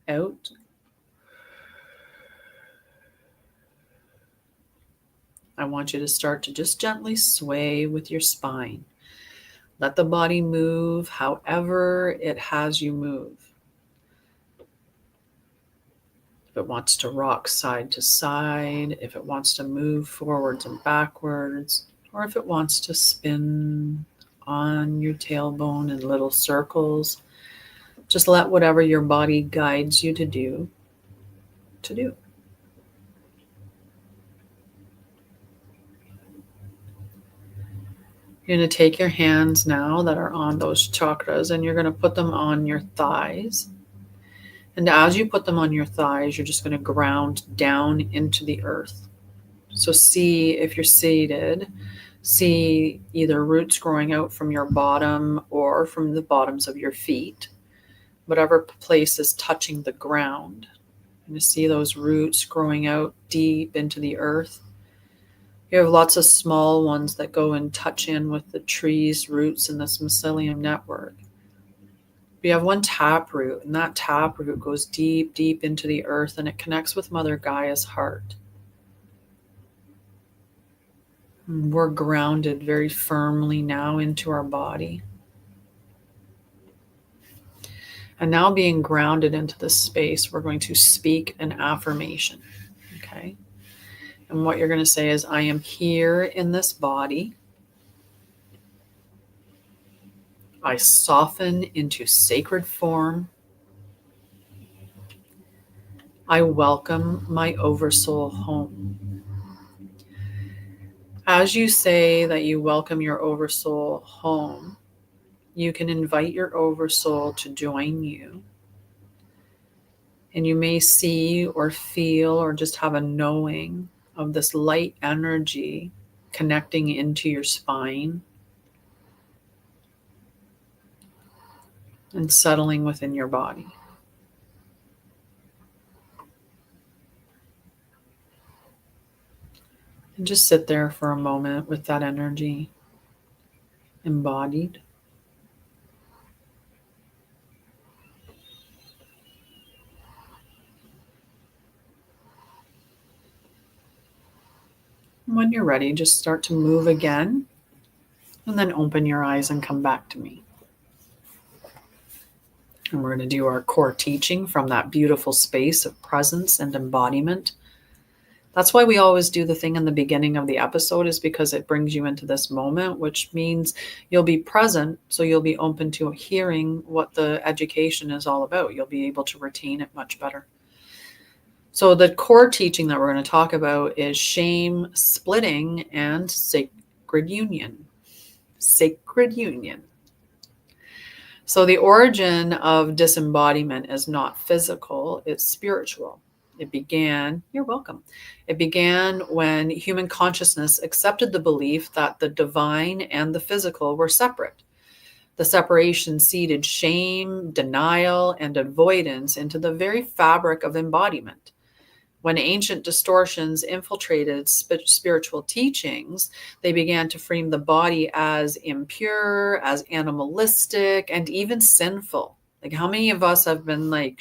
out. I want you to start to just gently sway with your spine. Let the body move however it has you move. If it wants to rock side to side, if it wants to move forwards and backwards, or if it wants to spin on your tailbone in little circles, just let whatever your body guides you to do. You're going to take your hands now that are on those chakras and you're going to put them on your thighs. And as you put them on your thighs, you're just going to ground down into the earth. So see, if you're seated, see either roots growing out from your bottom or from the bottoms of your feet, whatever place is touching the ground. And you see those roots growing out deep into the earth. You have lots of small ones that go and touch in with the trees' roots in this mycelium network. We have one taproot, and that taproot goes deep, deep into the earth, and it connects with Mother Gaia's heart. And we're grounded very firmly now into our body. And now being grounded into this space, we're going to speak an affirmation, okay? And what you're going to say is, I am here in this body. I soften into sacred form. I welcome my oversoul home. As you say that you welcome your oversoul home, you can invite your oversoul to join you. And you may see or feel or just have a knowing of this light energy connecting into your spine and settling within your body. And just sit there for a moment with that energy embodied. When you're ready, just start to move again, and then open your eyes and come back to me. And we're going to do our core teaching from that beautiful space of presence and embodiment. That's why we always do the thing in the beginning of the episode, is because it brings you into this moment, which means you'll be present. So you'll be open to hearing what the education is all about. You'll be able to retain it much better. So the core teaching that we're going to talk about is shame splitting and sacred union. Sacred union. So the origin of disembodiment is not physical, it's spiritual. It began, you're welcome. It began when human consciousness accepted the belief that the divine and the physical were separate. The separation seeded shame, denial, and avoidance into the very fabric of embodiment. When ancient distortions infiltrated spiritual teachings, they began to frame the body as impure, as animalistic, and even sinful. Like, how many of us have been like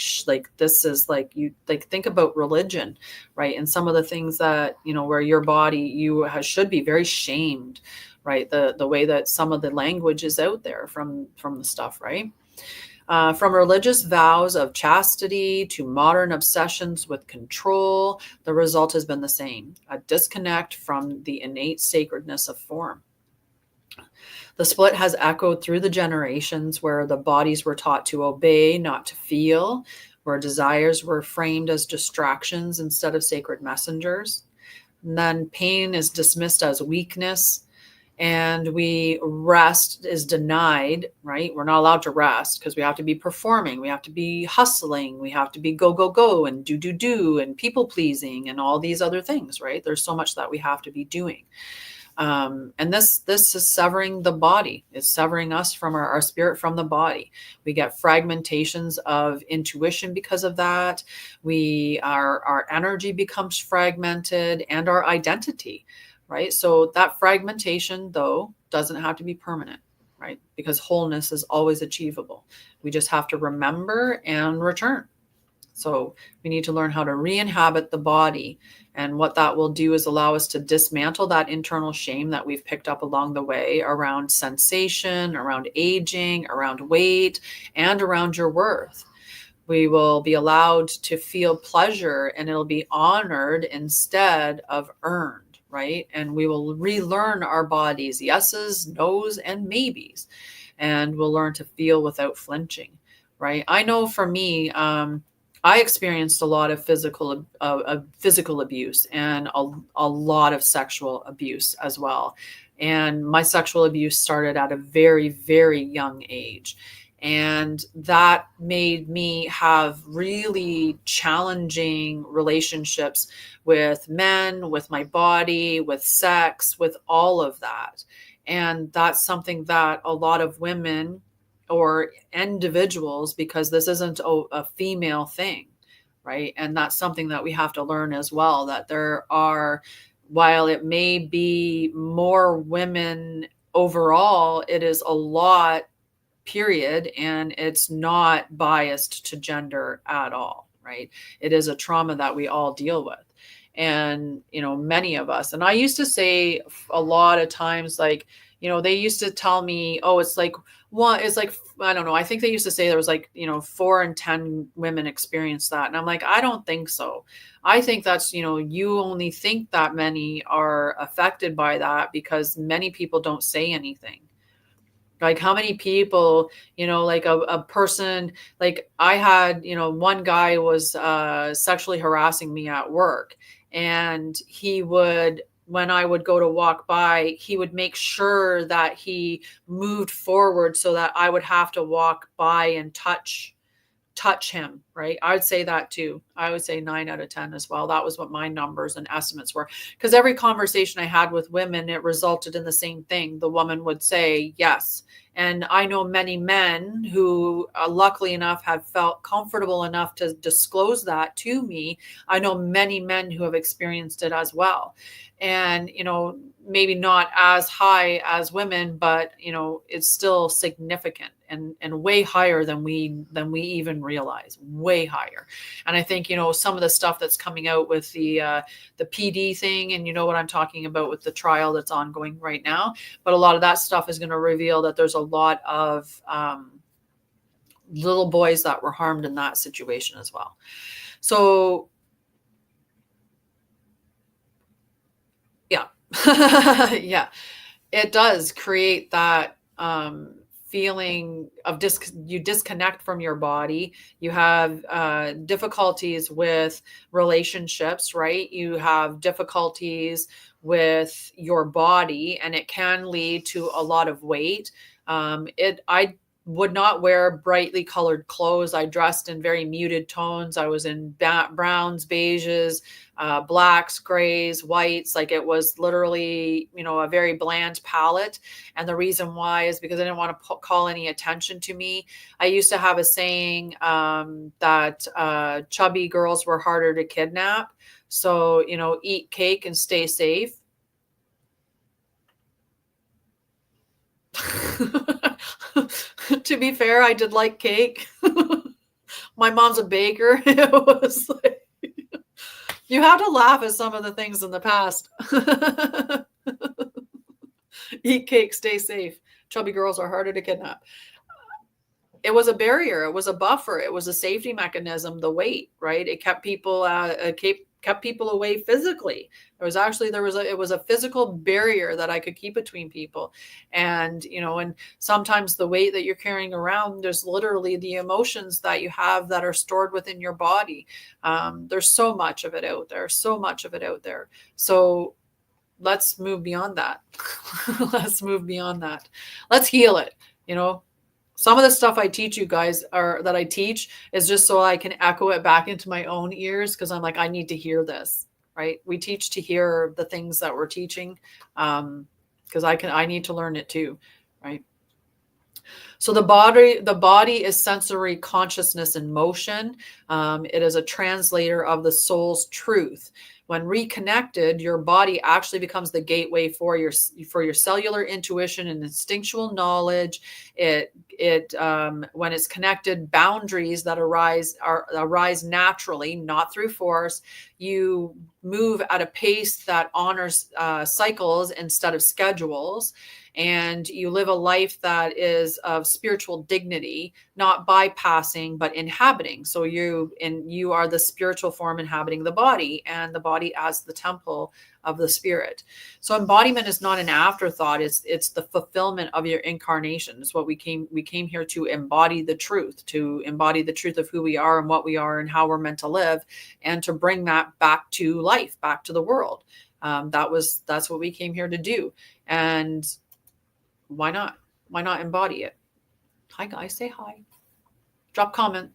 this is like, you like, think about religion, right? And some of the things that, where your body, should be very shamed, right? The way that some of the language is out there from the stuff, right? From religious vows of chastity to modern obsessions with control, the result has been the same: a disconnect from the innate sacredness of form. The split has echoed through the generations, where the bodies were taught to obey, not to feel, where desires were framed as distractions instead of sacred messengers. And then pain is dismissed as weakness, and rest is denied, right? We're not allowed to rest because we have to be performing, we have to be hustling, we have to be go and do and people pleasing and all these other things, right? There's so much that we have to be doing. And this is severing the body. It's severing us from our spirit from the body. We get fragmentations of intuition because of that. Our energy becomes fragmented, and our identity. Right? So that fragmentation, though, doesn't have to be permanent, right? Because wholeness is always achievable. We just have to remember and return. So we need to learn how to re-inhabit the body. And what that will do is allow us to dismantle that internal shame that we've picked up along the way around sensation, around aging, around weight, and around your worth. We will be allowed to feel pleasure, and it'll be honored instead of earned. Right? And we will relearn our bodies, yeses, no's, and maybes. And we'll learn to feel without flinching. Right? I know for me, I experienced a lot of physical abuse and a lot of sexual abuse as well. And my sexual abuse started at a very, very young age. And that made me have really challenging relationships with men, with my body, with sex, with all of that. And that's something that a lot of women or individuals, because this isn't a female thing, right? And that's something that we have to learn as well, that there are, while it may be more women overall, it is a lot, period, and it's not biased to gender at all, right? It is a trauma that we all deal with. And, many of us, and I used to say a lot of times, like, they used to tell me, oh, it's like, I don't know. I think they used to say there was 4 in 10 women experience that. And I'm like, I don't think so. I think that's, you only think that many are affected by that because many people don't say anything. Like, how many people, like a person, like I had, one guy was sexually harassing me at work, and he would, when I would go to walk by, he would make sure that he moved forward so that I would have to walk by and touch him, right? I would say that too. I would say 9 out of 10 as well. That was what my numbers and estimates were. Because every conversation I had with women, it resulted in the same thing. The woman would say yes. And I know many men who, luckily enough, have felt comfortable enough to disclose that to me. I know many men who have experienced it as well. And, maybe not as high as women, but, it's still significant and way higher than we even realize, way higher. And I think, some of the stuff that's coming out with the PD thing, and you know what I'm talking about with the trial that's ongoing right now, but a lot of that stuff is going to reveal that there's a lot of little boys that were harmed in that situation as well. So yeah. Yeah, it does create that feeling of you disconnect from your body. You have difficulties with relationships, right? You have difficulties with your body, and it can lead to a lot of weight. I would not wear brightly colored clothes. I dressed in very muted tones. I was in browns, beiges, blacks, grays, whites. Like, it was literally, a very bland palette. And the reason why is because I didn't want to call any attention to me. I used to have a saying that chubby girls were harder to kidnap. So, eat cake and stay safe. To be fair, I did like cake. My mom's a baker. It was like, you have to laugh at some of the things in the past. Eat cake, stay safe. Chubby girls are harder to kidnap. It was a barrier. It was a buffer. It was a safety mechanism. The weight, right? It kept people kept people away physically. It was a physical barrier that I could keep between people. And, and sometimes the weight that you're carrying around, there's literally the emotions that you have that are stored within your body. There's so much of it out there, So let's move beyond that. Let's move beyond that. Let's heal it. Some of the stuff I teach you guys that I teach is just so I can echo it back into my own ears, because I'm like, I need to hear this, right? We teach to hear the things that we're teaching, because I need to learn it too, right? So the body is sensory consciousness in motion. It is a translator of the soul's truth. When reconnected, your body actually becomes the gateway for your cellular intuition and instinctual knowledge. When it's connected, boundaries that arise naturally, not through force. You move at a pace that honors cycles instead of schedules. And you live a life that is of spiritual dignity, not bypassing, but inhabiting. So you are the spiritual form inhabiting the body, and the body as the temple of the spirit. So embodiment is not an afterthought. It's the fulfillment of your incarnation. It's what we came here to embody the truth of who we are and what we are and how we're meant to live, and to bring that back to life, back to the world. That's what we came here to do. And why not embody it? Hi guys, say hi, drop comment.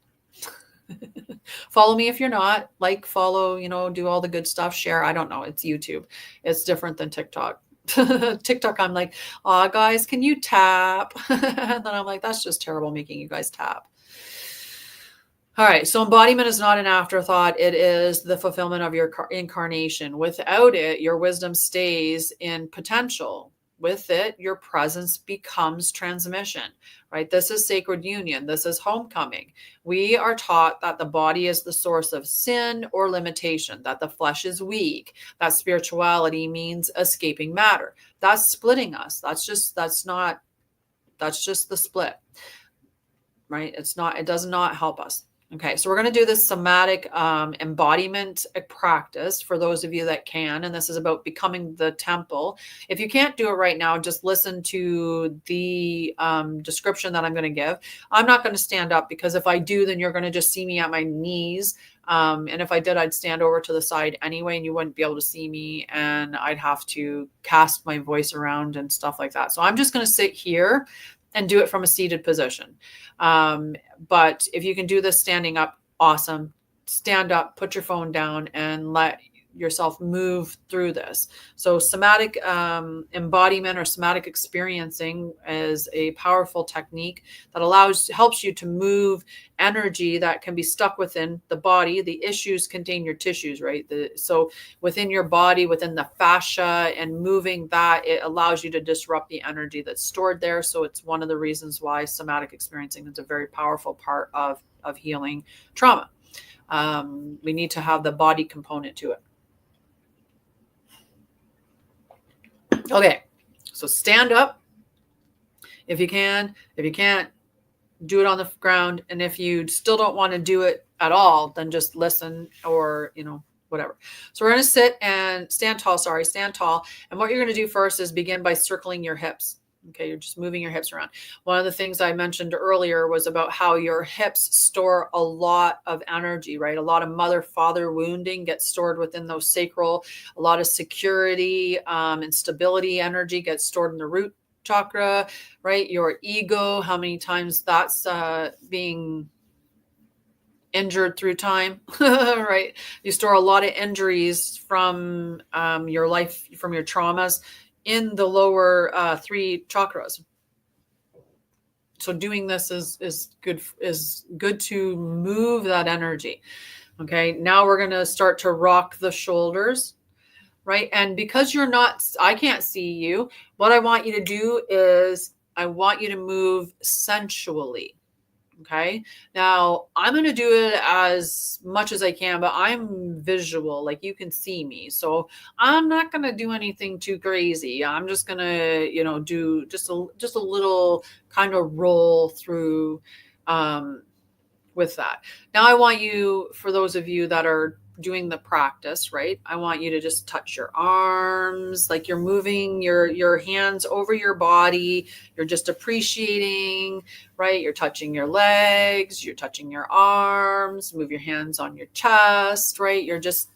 Follow me if you're not. Like, follow, do all the good stuff, share. I don't know, it's YouTube. It's different than TikTok. TikTok, I'm like, oh guys, can you tap? And then I'm like, that's just terrible, making you guys tap. All right, so embodiment is not an afterthought. It is the fulfillment of your incarnation. Without it, your wisdom stays in potential. With it, your presence becomes transmission, right? This is sacred union. This is homecoming. We are taught that the body is the source of sin or limitation, that the flesh is weak, that spirituality means escaping matter. That's splitting us. That's just the split, right? It does not help us. Okay, so we're going to do this somatic embodiment practice for those of you that can, and this is about becoming the temple. If you can't do it right now, just listen to the description that I'm going to give. I'm not going to stand up, because if I do, then you're going to just see me at my knees. And if I did, I'd stand over to the side anyway, and you wouldn't be able to see me, and I'd have to cast my voice around and stuff like that. So I'm just going to sit here and do it from a seated position. But if you can do this standing up, awesome. Stand up, put your phone down, and let yourself move through this. So somatic embodiment or somatic experiencing is a powerful technique that helps you to move energy that can be stuck within the body. The issues contain your tissues, right? So within your body, within the fascia, and moving that, it allows you to disrupt the energy that's stored there. So it's one of the reasons why somatic experiencing is a very powerful part of healing trauma. We need to have the body component to it. Okay, so stand up if you can. If you can't, do it on the ground. And if you still don't want to do it at all, then just listen or, whatever. So we're going to stand tall. And what you're going to do first is begin by circling your hips. Okay, you're just moving your hips around. One of the things I mentioned earlier was about how your hips store a lot of energy, right? A lot of mother-father wounding gets stored within those sacral. A lot of security and stability energy gets stored in the root chakra, right? Your ego, how many times that's being injured through time, right? You store a lot of injuries from your life, from your traumas in the lower 3 chakras. So doing this is good to move that energy. Okay, now we're going to start to rock the shoulders, right? And because I can't see you, what I want you to do is I want you to move sensually. Okay. Now I'm going to do it as much as I can, but I'm visual, like you can see me. So I'm not going to do anything too crazy. I'm just going to, do just a little kind of roll through, with that. Now I want you, for those of you that are doing the practice, right? I want you to just touch your arms, like you're moving your hands over your body. You're just appreciating, right? You're touching your legs, you're touching your arms, move your hands on your chest, right? You're just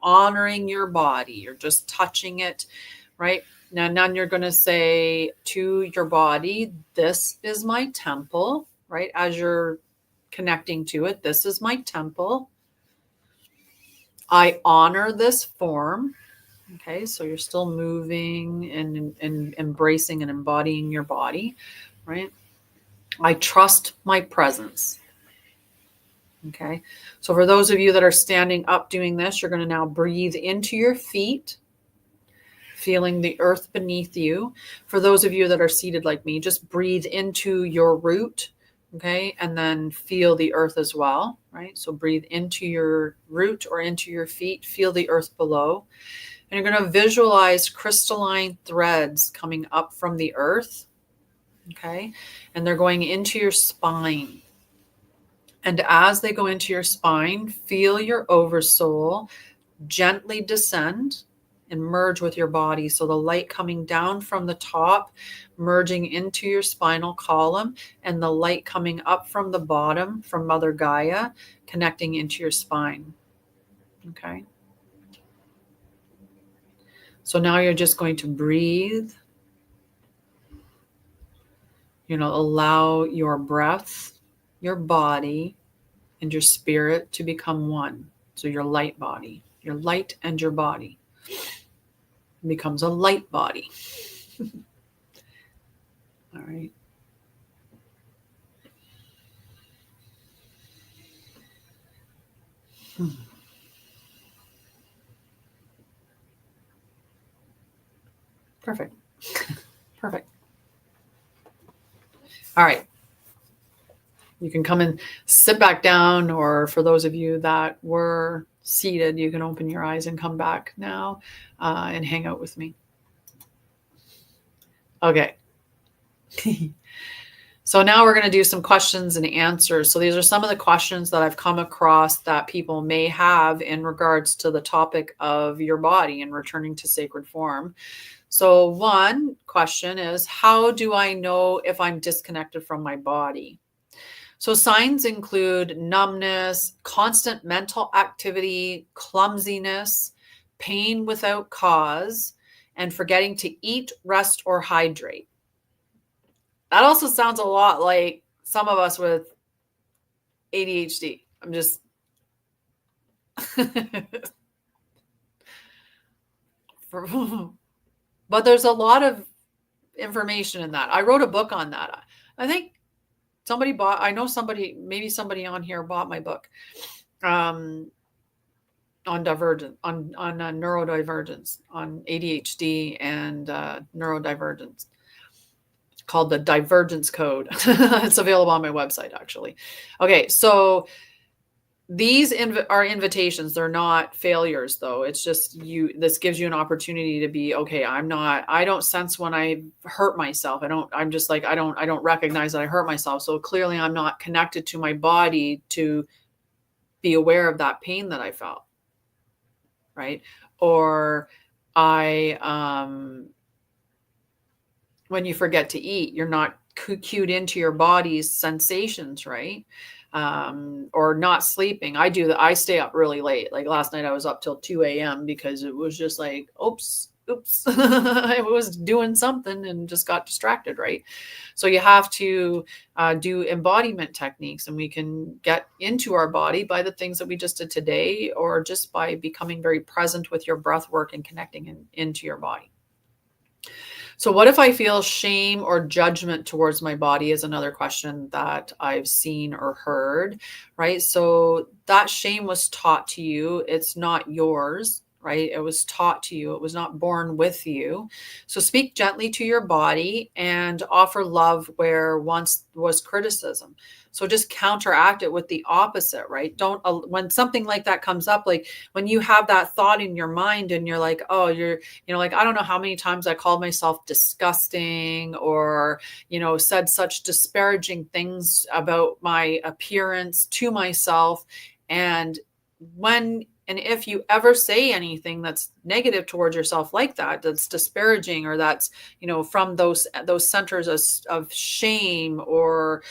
honoring your body. You're just touching it, right? Now you're going to say to your body, this is my temple, right? As you're connecting to it, this is my temple. I honor this form. Okay, so you're still moving and embracing and embodying your body, right? I trust my presence. Okay, so for those of you that are standing up doing this, you're going to now breathe into your feet, feeling the earth beneath you. For those of you that are seated like me, just breathe into your root. Okay, and then feel the earth as well, right? So breathe into your root or into your feet, feel the earth below. And you're going to visualize crystalline threads coming up from the earth, okay? And they're going into your spine. And as they go into your spine, feel your oversoul gently descend and merge with your body. So the light coming down from the top, merging into your spinal column, and the light coming up from the bottom, from Mother Gaia, connecting into your spine. Okay. So now you're just going to breathe. Allow your breath, your body, and your spirit to become one. So your light body, your light and your body becomes a light body. All right. Perfect. Perfect. All right. You can come and sit back down, or for those of you that were seated, you can open your eyes and come back now and hang out with me. Okay. So now we're going to do some questions and answers. So these are some of the questions that I've come across that people may have in regards to the topic of your body and returning to sacred form. So one question is, how do I know if I'm disconnected from my body? So signs include numbness, constant mental activity, clumsiness, pain without cause, and forgetting to eat, rest, or hydrate. That also sounds a lot like some of us with ADHD. I'm just But there's a lot of information in that. I wrote a book on that. I think I know maybe somebody on here bought my book on divergent, on neurodivergence, on ADHD and neurodivergence, called the Divergence Code. It's available on my website, actually. Okay, so these are invitations. They're not failures, though. It's just this gives you an opportunity to be, okay, I don't sense when I hurt myself. I don't recognize that I hurt myself. So clearly I'm not connected to my body to be aware of that pain that I felt. Right. Or when you forget to eat, you're not cued into your body's sensations, right? Or not sleeping. I stay up really late. Like last night I was up till 2 a.m. because it was just like, oops. I was doing something and just got distracted, right? So you have to do embodiment techniques, and we can get into our body by the things that we just did today, or just by becoming very present with your breath work and connecting into your body. So what if I feel shame or judgment towards my body is another question that I've seen or heard, right? So that shame was taught to you. It's not yours, right? It was taught to you. It was not born with you. So speak gently to your body and offer love where once was criticism. So just counteract it with the opposite, right? Don't, when something like that comes up, like when you have that thought in your mind and you're like, oh, like, I don't know how many times I called myself disgusting, or, said such disparaging things about my appearance to myself. And if you ever say anything that's negative towards yourself like that, that's disparaging, or that's, from those centers of shame, or,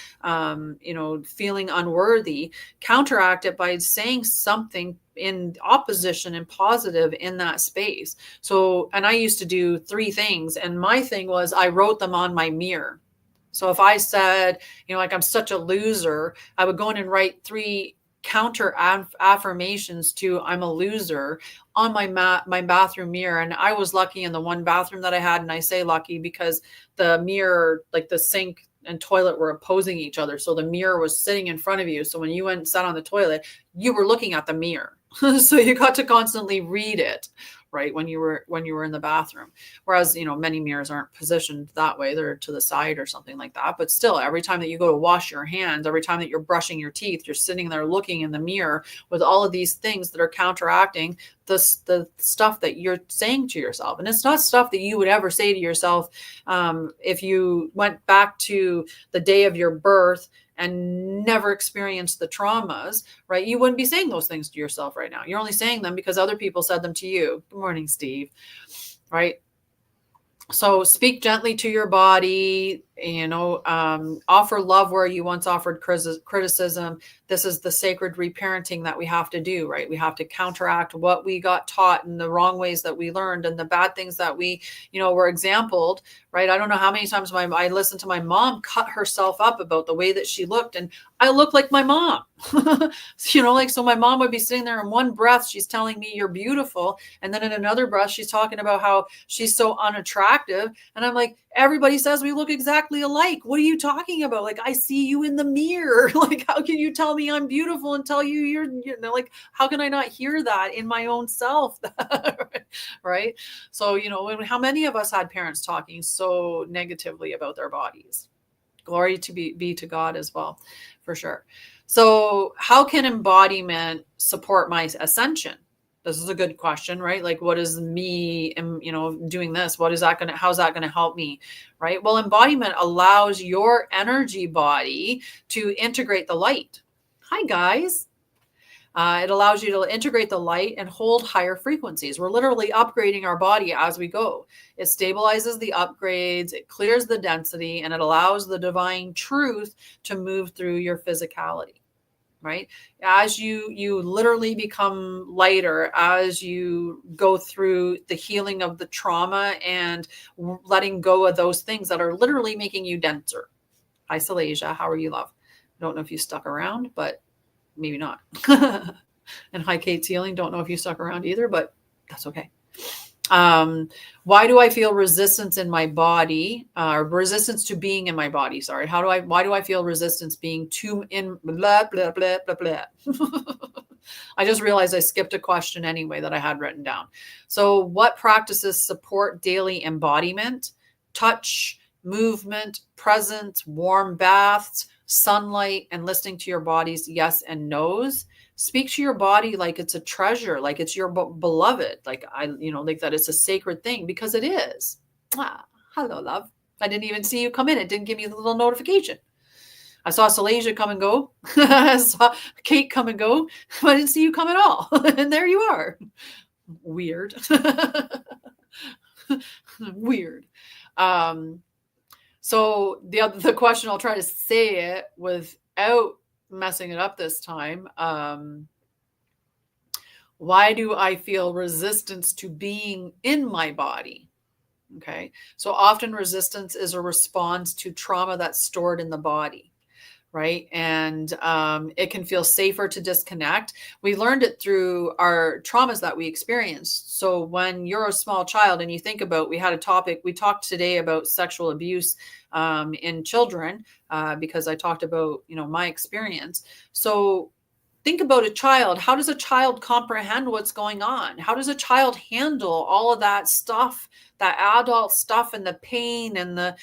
feeling unworthy, counteract it by saying something in opposition and positive in that space. So, and I used to do 3 things. And my thing was, I wrote them on my mirror. So if I said, like, I'm such a loser, I would go in and write 3 counter affirmations to I'm a loser on my bathroom mirror. And I was lucky in the one bathroom that I had. And I say lucky because the mirror, like the sink and toilet, were opposing each other. So the mirror was sitting in front of you. So when you went and sat on the toilet, you were looking at the mirror. So you got to constantly read it, right, when you were in the bathroom. Whereas, many mirrors aren't positioned that way. They're to the side or something like that. But still, every time that you go to wash your hands, every time that you're brushing your teeth, you're sitting there looking in the mirror with all of these things that are counteracting the stuff that you're saying to yourself. And it's not stuff that you would ever say to yourself if you went back to the day of your birth and never experienced the traumas, right? You wouldn't be saying those things to yourself right now. You're only saying them because other people said them to you. Good morning, Steve. Right? So speak gently to your body, offer love where you once offered criticism. This is the sacred reparenting that we have to do, right? We have to counteract what we got taught and the wrong ways that we learned and the bad things that we, were exampled, right? I don't know how many times I listened to my mom cut herself up about the way that she looked, and I look like my mom. So my mom would be sitting there in one breath, she's telling me you're beautiful. And then in another breath, she's talking about how she's so unattractive. And I'm like, everybody says we look exactly alike. What are you talking about? Like, I see you in the mirror. Like, how can you tell me I'm beautiful and tell you you're, like, how can I not hear that in my own self? Right. So, how many of us had parents talking so negatively about their bodies? Glory to be to God as well, for sure. So how can embodiment support my ascension? This is a good question, right? Like, what is me, doing this? How's that going to help me? Right? Well, embodiment allows your energy body to integrate the light. Hi, guys. It allows you to integrate the light and hold higher frequencies. We're literally upgrading our body as we go. It stabilizes the upgrades, it clears the density, and it allows the divine truth to move through your physicality, right? As you literally become lighter, as you go through the healing of the trauma and letting go of those things that are literally making you denser. Hi, Salasia. How are you, love? I don't know if you stuck around, but maybe not. And hi, Kate's healing. Don't know if you stuck around either, but that's okay. Why do I feel resistance in my body? Resistance to being in my body. Sorry. Why do I feel resistance being too in blah, blah, blah, blah, blah. I just realized I skipped a question anyway that I had written down. So what practices support daily embodiment? Touch, movement, presence, warm baths, sunlight, and listening to your body's yes and no's. Speak to your body like it's a treasure, like it's your beloved, like like that it's a sacred thing, because it is. Hello, love. I didn't even see you come in. It didn't give me the little notification. I saw Salasia come and go. I saw Kate come and go. I didn't see you come at all. And there you are. Weird. Weird. So the question, I'll try to say it without messing it up this time. Why do I feel resistance to being in my body? Okay. So often resistance is a response to trauma that's stored in the body. Right. And it can feel safer to disconnect. We learned it through our traumas that we experienced. So when you're a small child and you think about, we talked today about sexual abuse in children because I talked about, my experience. So think about a child. How does a child comprehend what's going on? How does a child handle all of that stuff, that adult stuff and the pain and the,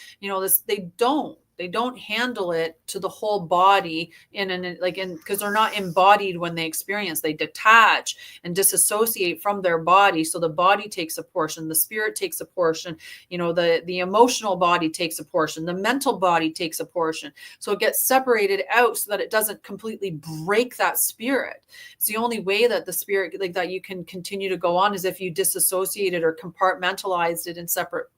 they don't handle it to the whole body because they're not embodied when they experience. They detach and disassociate from their body. So the body takes a portion, the spirit takes a portion, the emotional body takes a portion, the mental body takes a portion. So it gets separated out so that it doesn't completely break that spirit. It's the only way that the spirit, like that, you can continue to go on, is if you disassociate it or compartmentalized it in separate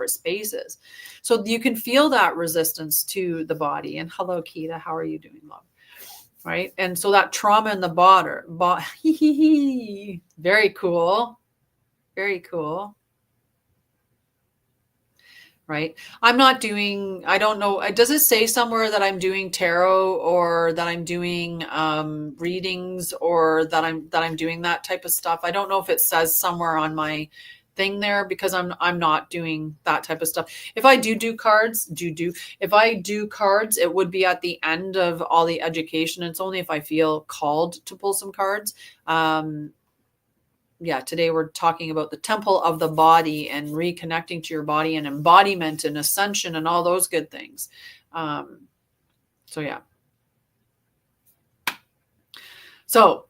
spaces. So you can feel that resistance to the body. And hello, Keita, how are you doing, love? Right. And so that trauma in the body, very cool. Very cool. Right. I don't know. Does it say somewhere that I'm doing tarot or that I'm doing readings or that I'm doing that type of stuff? I don't know if it says somewhere on my thing there, because I'm not doing that type of stuff. If I do cards, if I do cards, it would be at the end of all the education. It's only if I feel called to pull some cards. Today we're talking about the temple of the body and reconnecting to your body and embodiment and ascension and all those good things. So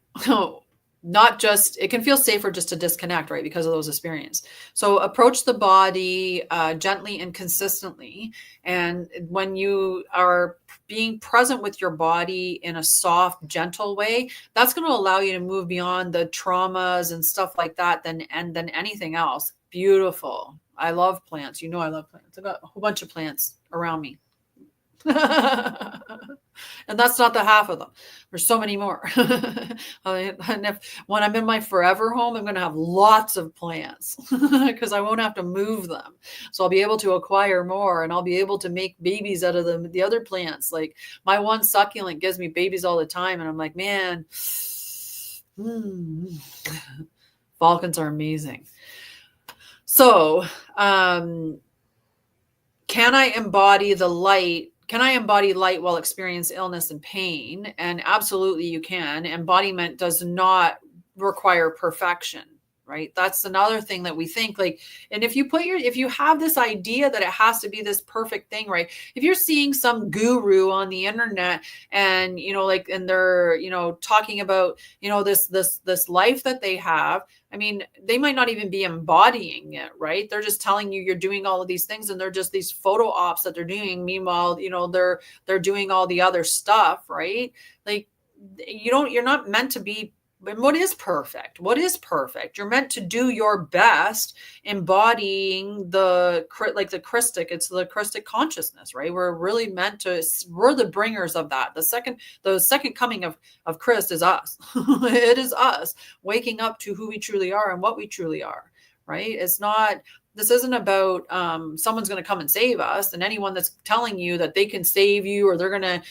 not just, it can feel safer just to disconnect, right? Because of those experiences. So approach the body gently and consistently. And when you are being present with your body in a soft, gentle way, that's going to allow you to move beyond the traumas and stuff like that than anything else. Beautiful. I love plants. I love plants. I've got a whole bunch of plants around me. And that's not the half of them. There's so many more. And when I'm in my forever home, I'm going to have lots of plants because I won't have to move them. So I'll be able to acquire more, and I'll be able to make babies out of the other plants. Like my one succulent gives me babies all the time. And I'm like, man, Falcons are amazing. So, can I embody the light? Can I embody light while experiencing illness and pain? And absolutely you can. Embodiment does not require perfection, right? That's another thing that we think, like, and if you have this idea that it has to be this perfect thing, right? If you're seeing some guru on the internet and, and they're, talking about, this life that they have, I mean, they might not even be embodying it, right? They're just telling you you're doing all of these things, and they're just these photo ops that they're doing. Meanwhile, they're doing all the other stuff, right? Like you're not meant to be. And what is perfect? You're meant to do your best embodying the Christic. It's the Christic consciousness, right? We're really meant to, we're the bringers of that. The second coming of Christ is us. It is us waking up to who we truly are and what we truly are, right? It's not This isn't about someone's going to come and save us, and anyone that's telling you that they can save you or they're going to,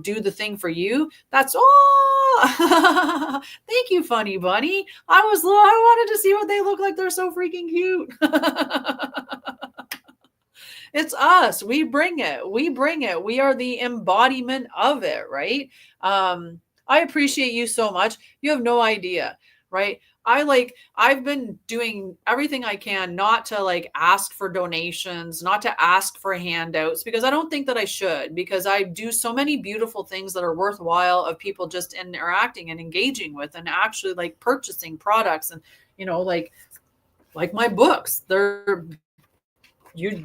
do the thing for you. That's all. Thank you, funny bunny. I wanted to see what they look like. They're so freaking cute. It's us. We bring it. We bring it. We are the embodiment of it, right? I appreciate you so much. You have no idea, right? I've been doing everything I can not to ask for donations, not to ask for handouts, because I don't think that I should, because I do so many beautiful things that are worthwhile of people just interacting and engaging with and actually purchasing products and, like my books.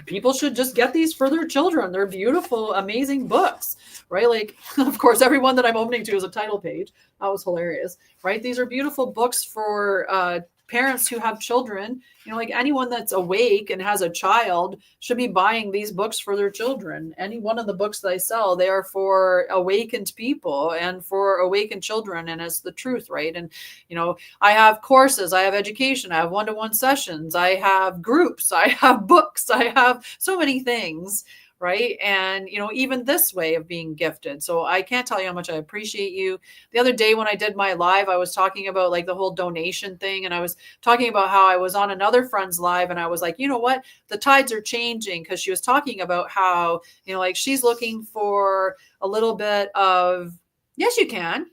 People should just get these for their children. They're beautiful, amazing books, right? Of course, everyone that I'm opening to is a title page. That was hilarious, right? These are beautiful books for parents who have children. Anyone that's awake and has a child should be buying these books for their children. Any one of the books that I sell, they are for awakened people and for awakened children, and it's the truth, right? And I have courses, I have education, I have one-to-one sessions, I have groups, I have books, I have so many things, right? And even this way of being gifted. So I can't tell you how much I appreciate you. The other day when I did my live, I was talking about the whole donation thing, and I was talking about how I was on another friend's live, and I was like, you know what, the tides are changing, because she was talking about how she's looking for a little bit of, yes, you can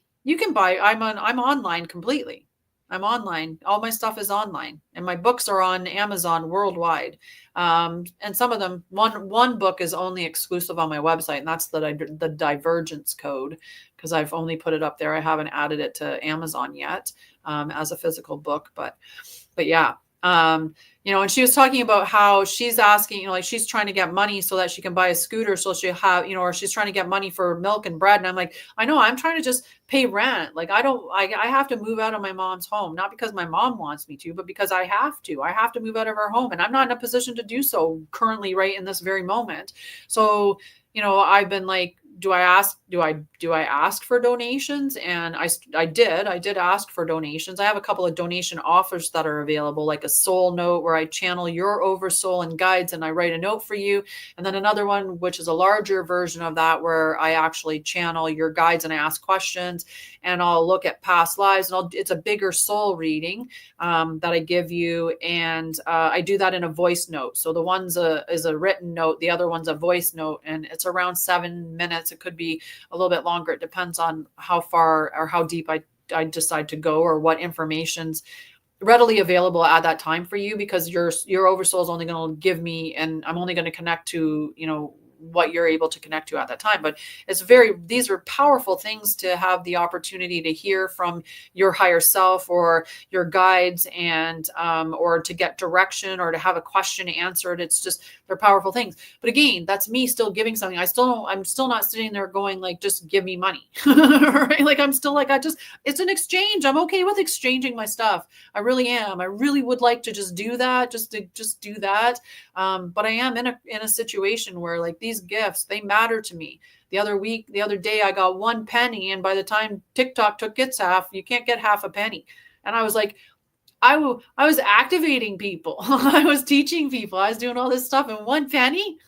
buy. I'm online completely. I'm online. All my stuff is online, and my books are on Amazon worldwide. And some of them, one book is only exclusive on my website, and that's the Divergence Code, because I've only put it up there. I haven't added it to Amazon yet as a physical book, but yeah. And she was talking about how she's asking, she's trying to get money so that she can buy a scooter, so she'll have, or she's trying to get money for milk and bread. And I'm like, I know, I'm trying to just pay rent. I have to move out of my mom's home, not because my mom wants me to, but because I have to move out of her home, and I'm not in a position to do so currently, right in this very moment. So, I've been like, do I ask for donations? And I did ask for donations. I have a couple of donation offers that are available, like a soul note where I channel your oversoul and guides and I write a note for you. And then another one, which is a larger version of that, where I actually channel your guides and I ask questions, and I'll look at past lives, and it's a bigger soul reading that I give you. And I do that in a voice note. So the one's is a written note, the other one's a voice note, and it's around 7 minutes. It could be a little bit longer. It depends on how far or how deep I decide to go, or what information's readily available at that time for you, because your oversoul is only going to give me, and I'm only going to connect to, what you're able to connect to at that time. But these are powerful things to have the opportunity to hear from your higher self or your guides, and or to get direction or to have a question answered. It's just, they're powerful things. But again, that's me still giving something. I'm still not sitting there going just give me money. Right? I'm still it's an exchange. I'm okay with exchanging my stuff. I really am. I really would like to just do that, just do that. But I am in a situation where these gifts, they matter to me. The other day, I got 1 penny, and by the time TikTok took its half, you can't get half a penny. And I was like, I was activating people. I was teaching people. I was doing all this stuff, and 1 penny.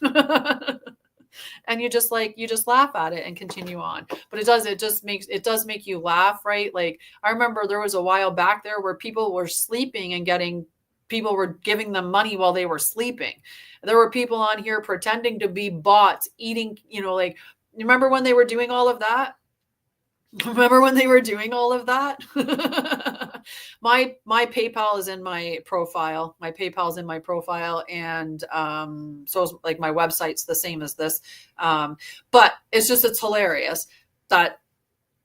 And you just laugh at it and continue on. But it does make you laugh, right? I remember there was a while back there where people were sleeping and people were giving them money while they were sleeping. There were people on here pretending to be bots eating, remember when they were doing all of that? Remember when they were doing all of that? My PayPal is in my profile. My PayPal is in my profile. And so my website's the same as this. But it's hilarious that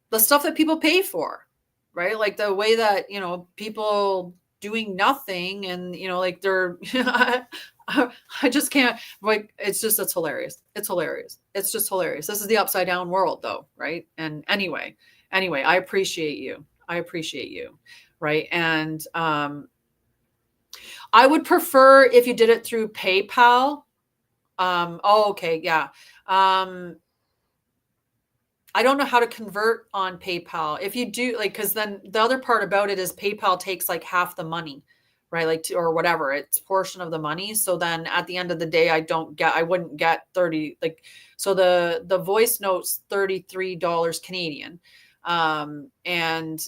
the stuff that people pay for, right? The way that, people doing nothing and, they're, I just can't, it's hilarious. It's hilarious. It's just hilarious. This is the upside down world though. Right. And anyway, I appreciate you. Right. And, I would prefer if you did it through PayPal. Okay. Yeah. I don't know how to convert on PayPal. If you do, because then the other part about it is PayPal takes half the money, right? Like, or whatever, it's portion of the money. So then at the end of the day, I wouldn't get 30, like, so the voice note's $33 Canadian. And,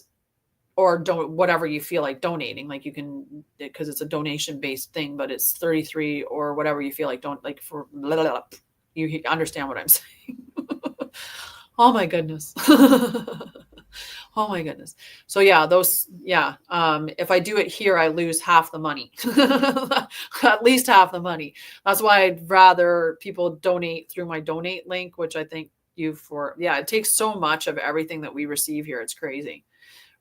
or don't, whatever you feel like donating, like you can, because it's a donation based thing, but it's 33 or whatever you feel like, don't like for blah, blah, blah. You understand what I'm saying? Oh my goodness. Oh my goodness. So yeah, if I do it here, I lose half the money, at least half the money. That's why I'd rather people donate through my donate link, which I think it takes so much of everything that we receive here. It's crazy.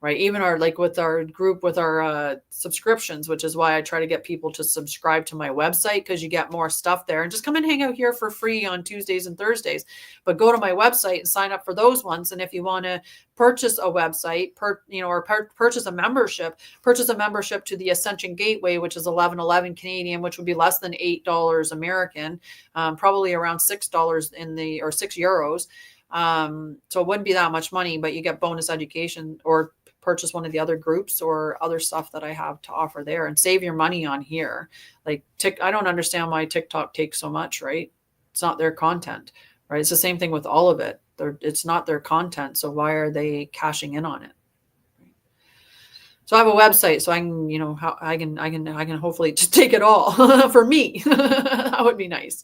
Right. Even with our group, with our subscriptions, which is why I try to get people to subscribe to my website, because you get more stuff there, and just come and hang out here for free on Tuesdays and Thursdays. But go to my website and sign up for those ones. And if you want to purchase a website, purchase a membership to the Ascension Gateway, which is $11.11 Canadian, which would be less than $8 American, probably around $6 or €6. So it wouldn't be that much money, but you get bonus education, or purchase one of the other groups or other stuff that I have to offer there, and save your money on here. Like I don't understand why TikTok takes so much, right? It's not their content, right? It's the same thing with all of it. It's not their content. So why are they cashing in on it? So I have a website, so I can, I can hopefully just take it all for me. That would be nice.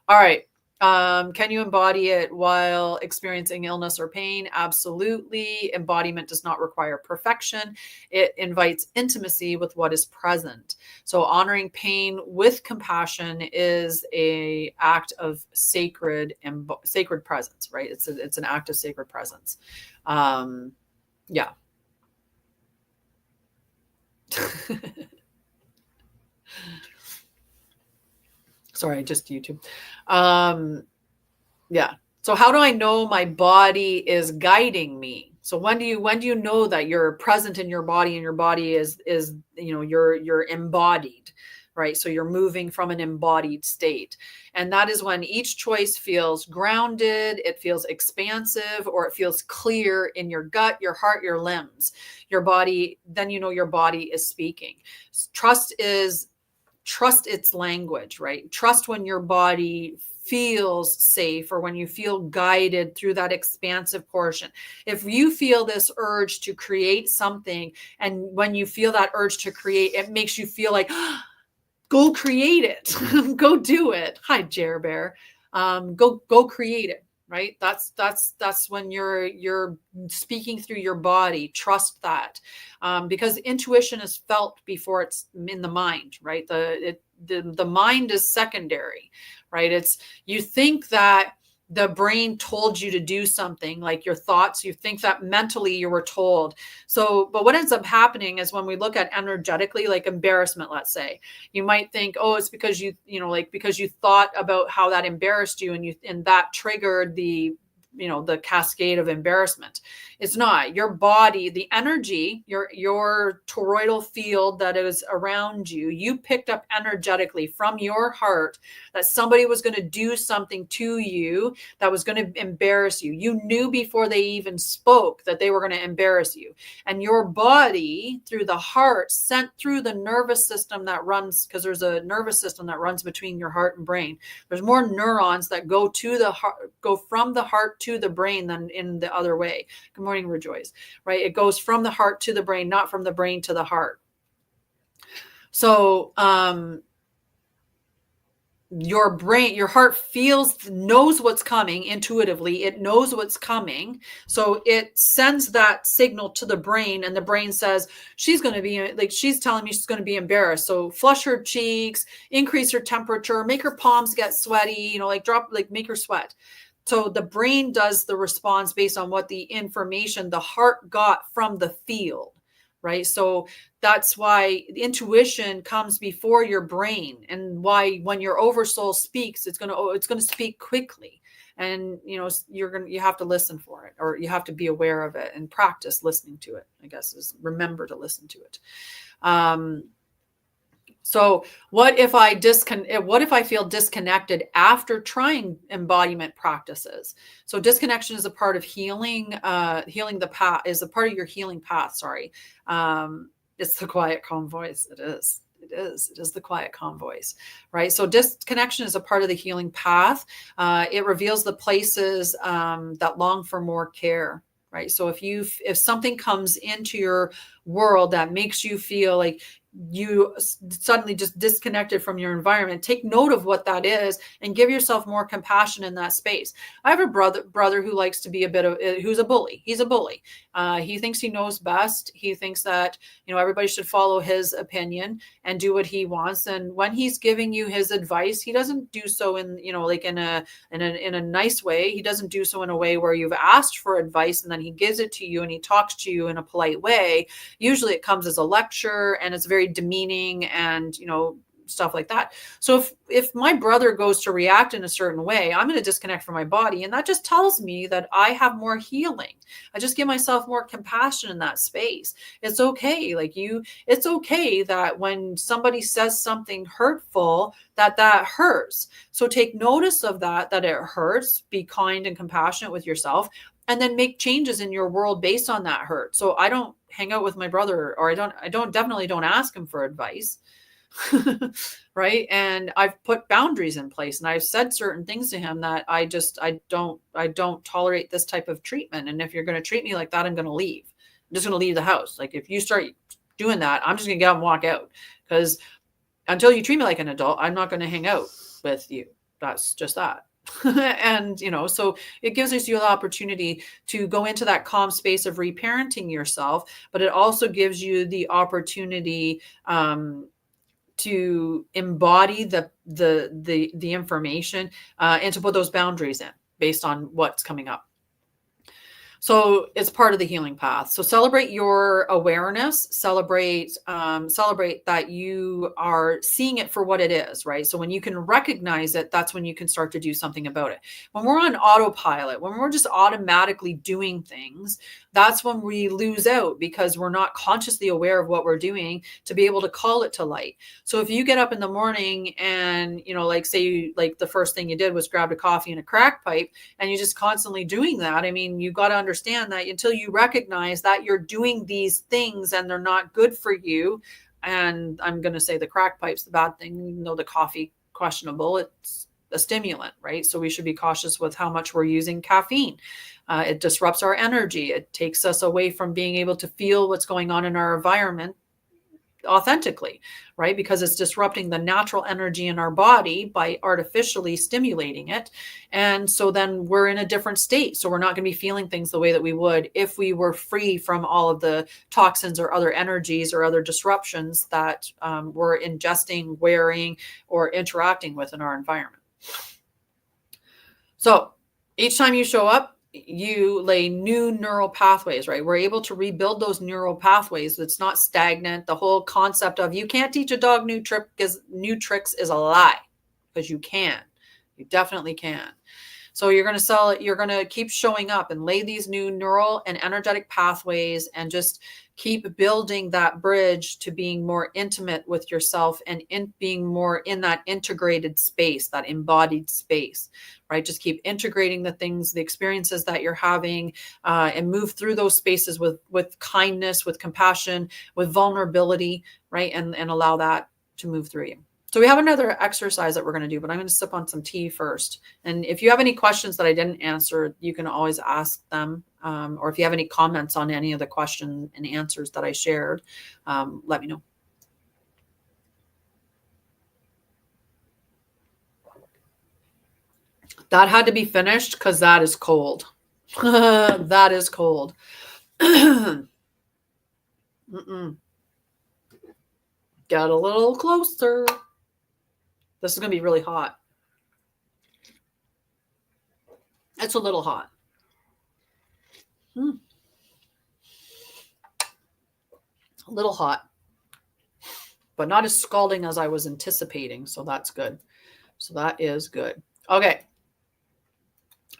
All right. Can you embody it while experiencing illness or pain? Absolutely. Embodiment does not require perfection. It invites intimacy with what is present. So honoring pain with compassion is an act of sacred presence, right? It's an act of sacred presence. Yeah. Sorry, just YouTube. Yeah. So how do I know my body is guiding me? So when do you know that you're present in your body, and your body is you're embodied, right? So you're moving from an embodied state. And that is when each choice feels grounded, it feels expansive, or it feels clear in your gut, your heart, your limbs, your body. Then your body is speaking. Trust its language, right? Trust when your body feels safe, or when you feel guided through that expansive portion. If you feel this urge to create something, and when you feel that urge to create, it makes you feel like, go create it, go do it. Hi, Jer Bear. Go create it. Right. That's when you're speaking through your body. Trust that, because intuition is felt before it's in the mind. Right. The mind is secondary. Right. You think that the brain told you to do something, like your thoughts, you think that mentally you were told. So, but what ends up happening is, when we look at energetically, like embarrassment, let's say, you might think, oh, it's because because you thought about how that embarrassed you, and that triggered the cascade of embarrassment. It's not. Your body, the energy, your toroidal field that is around you, you picked up energetically from your heart that somebody was going to do something to you that was going to embarrass you. You knew before they even spoke that they were going to embarrass you. And your body, through the heart, sent through the nervous system that runs, because there's a nervous system that runs between your heart and brain. There's more neurons that go to the heart, go from the heart to the brain, than in the other way. Good morning, Rejoice. Right? It goes from the heart to the brain, not from the brain to the heart. So, your brain, your heart knows what's coming intuitively. It knows what's coming. So it sends that signal to the brain, and the brain says, she's going to be she's telling me she's going to be embarrassed. So flush her cheeks, increase her temperature, make her palms get sweaty, make her sweat. So the brain does the response based on what the information the heart got from the field, right? So that's why the intuition comes before your brain, and why when your oversoul speaks, it's going to speak quickly, and you have to listen for it, or you have to be aware of it and practice listening to it. I guess is remember to listen to it. So what if I feel disconnected after trying embodiment practices? So disconnection is a part of healing. Healing the path is a part of your healing path. Sorry. It's the quiet, calm voice. It is. It is. It is the quiet, calm voice, right? So disconnection is a part of the healing path. It reveals the places that long for more care, right? So if something comes into your world that makes you feel like you suddenly just disconnected from your environment, take note of what that is and give yourself more compassion in that space. I have a brother who likes to be who's a bully. He's a bully. He thinks he knows best. He thinks that, everybody should follow his opinion and do what he wants. And when he's giving you his advice, he doesn't do so in, like in a nice way. He doesn't do so in a way where you've asked for advice and then he gives it to you and he talks to you in a polite way. Usually it comes as a lecture and it's very demeaning and, stuff like that. So if my brother goes to react in a certain way, I'm going to disconnect from my body. And that just tells me that I have more healing. I just give myself more compassion in that space. It's okay. It's okay that when somebody says something hurtful, that hurts. So take notice of that it hurts. Be kind and compassionate with yourself. And then make changes in your world based on that hurt. So I don't hang out with my brother, or I definitely don't ask him for advice. Right. And I've put boundaries in place and I've said certain things to him that I don't tolerate this type of treatment. And if you're going to treat me like that, I'm going to leave. I'm just going to leave the house. Like if you start doing that, I'm just going to get up and walk out, because until you treat me like an adult, I'm not going to hang out with you. That's just that. And, so it gives us you the opportunity to go into that calm space of reparenting yourself, but it also gives you the opportunity, to embody the information, and to put those boundaries in based on what's coming up. So it's part of the healing path. So celebrate your awareness, celebrate that you are seeing it for what it is, right? So when you can recognize it, that's when you can start to do something about it. When we're on autopilot, when we're just automatically doing things, that's when we lose out, because we're not consciously aware of what we're doing to be able to call it to light. So if you get up in the morning and, the first thing you did was grab a coffee and a crack pipe, and you're just constantly doing that, you got to understand that until you recognize that you're doing these things and they're not good for you. And I'm going to say the crack pipe's the bad thing, the coffee questionable. It's a stimulant, right? So we should be cautious with how much we're using caffeine. It disrupts our energy. It takes us away from being able to feel what's going on in our environment authentically, right? Because it's disrupting the natural energy in our body by artificially stimulating it. And so then we're in a different state. So we're not going to be feeling things the way that we would if we were free from all of the toxins or other energies or other disruptions that we're ingesting, wearing, or interacting with in our environment. So each time you show up, you lay new neural pathways, right? We're able to rebuild those neural pathways. It's not stagnant. The whole concept of you can't teach a dog new tricks is a lie, because you can. You definitely can. So you're going to keep showing up and lay these new neural and energetic pathways and just keep building that bridge to being more intimate with yourself and being more in that integrated space, that embodied space, right? Just keep integrating the things, the experiences that you're having, and move through those spaces with kindness, with compassion, with vulnerability, right? And allow that to move through you. So we have another exercise that we're going to do, but I'm going to sip on some tea first. And if you have any questions that I didn't answer, you can always ask them. Or if you have any comments on any of the question and answers that I shared, let me know. That had to be finished because that is cold. That is cold. Get a little closer. This is going to be really hot. It's a little hot. A little hot, but not as scalding as I was anticipating. So that's good. So that is good. Okay.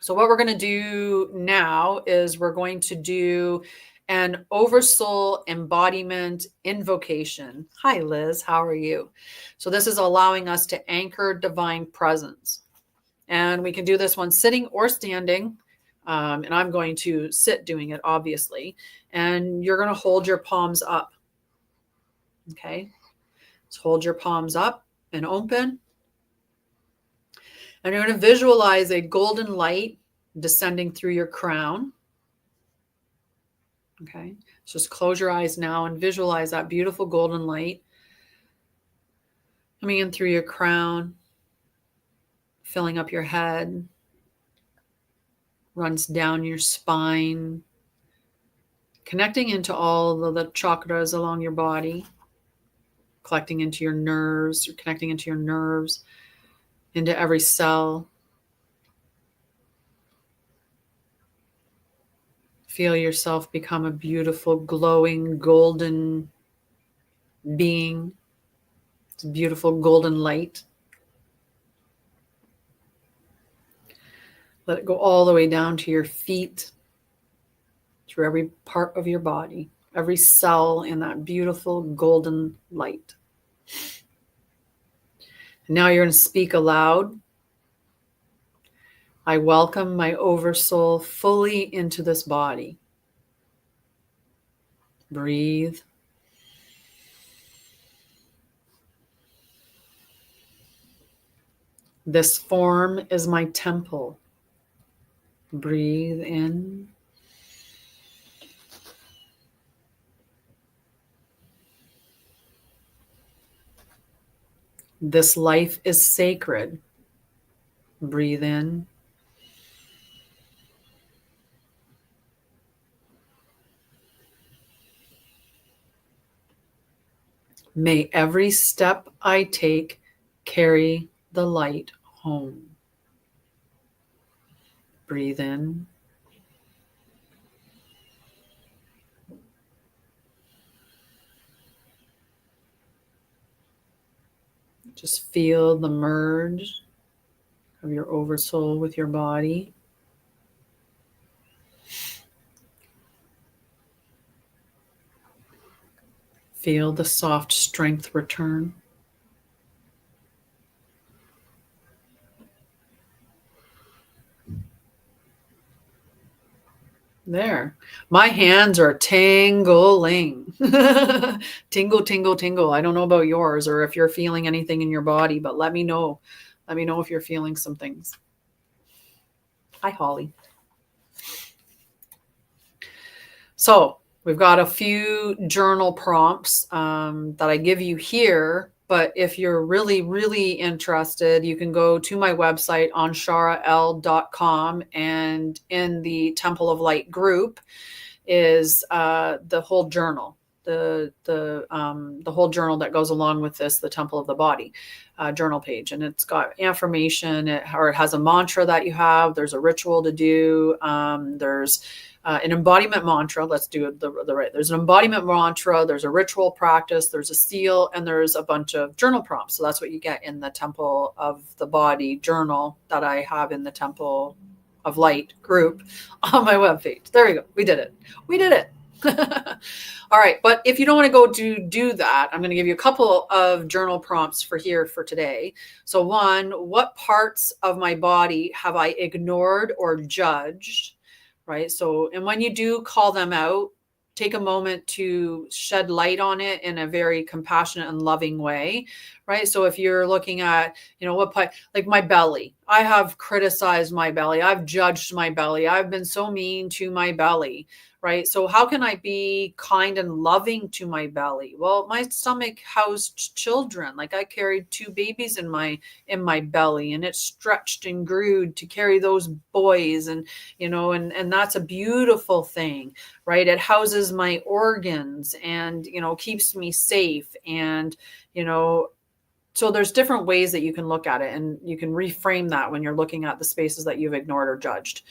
So what we're going to do now is we're going to do an oversoul embodiment invocation. Hi, Liz. How are you? So this is allowing us to anchor divine presence. And we can do this one sitting or standing. And I'm going to sit doing it, obviously. And you're going to hold your palms up. Okay. So hold your palms up and open. And you're going to visualize a golden light descending through your crown. Okay. So just close your eyes now and visualize that beautiful golden light coming in through your crown, filling up your head, runs down your spine, connecting into all of the chakras along your body, collecting into your nerves, connecting into your nerves, into every cell. Feel yourself become a beautiful, glowing, golden being. It's a beautiful golden light. Let it go all the way down to your feet, through every part of your body, every cell in that beautiful golden light. And now you're going to speak aloud. I welcome my oversoul fully into this body. Breathe. This form is my temple. Breathe in. This life is sacred. Breathe in. May every step I take carry the light home. Breathe in. Just feel the merge of your oversoul with your body. Feel the soft strength return. There. My hands are tingling. Tingle, tingle, tingle. I don't know about yours or if you're feeling anything in your body, but let me know. Let me know if you're feeling some things. Hi, Holly. So we've got a few journal prompts that I give you here. But if you're really, really interested, you can go to my website, Anshara'El.com, and in the Temple of Light group is the whole journal, the whole journal that goes along with this, the Temple of the Body journal page, and it's got affirmation, or it has a mantra that you have. There's a ritual to do. There's an embodiment mantra. Let's do it the right. There's an embodiment mantra. There's a ritual practice. There's a seal, and there's a bunch of journal prompts. So that's what you get in the Temple of the Body journal that I have in the Temple of Light group on my webpage. There we go. We did it. We did it. All right. But if you don't want to go do that, I'm going to give you a couple of journal prompts for today. So one, what parts of my body have I ignored or judged? Right. So, and when you do call them out, take a moment to shed light on it in a very compassionate and loving way. Right. So if you're looking at, what part, like my belly, I have criticized my belly. I've judged my belly. I've been so mean to my belly. Right. So how can I be kind and loving to my belly? Well, my stomach housed children. Like I carried 2 babies in my belly, and it stretched and grew to carry those boys. And, and that's a beautiful thing, right? It houses my organs and, keeps me safe. And, so there's different ways that you can look at it, and you can reframe that when you're looking at the spaces that you've ignored or judged.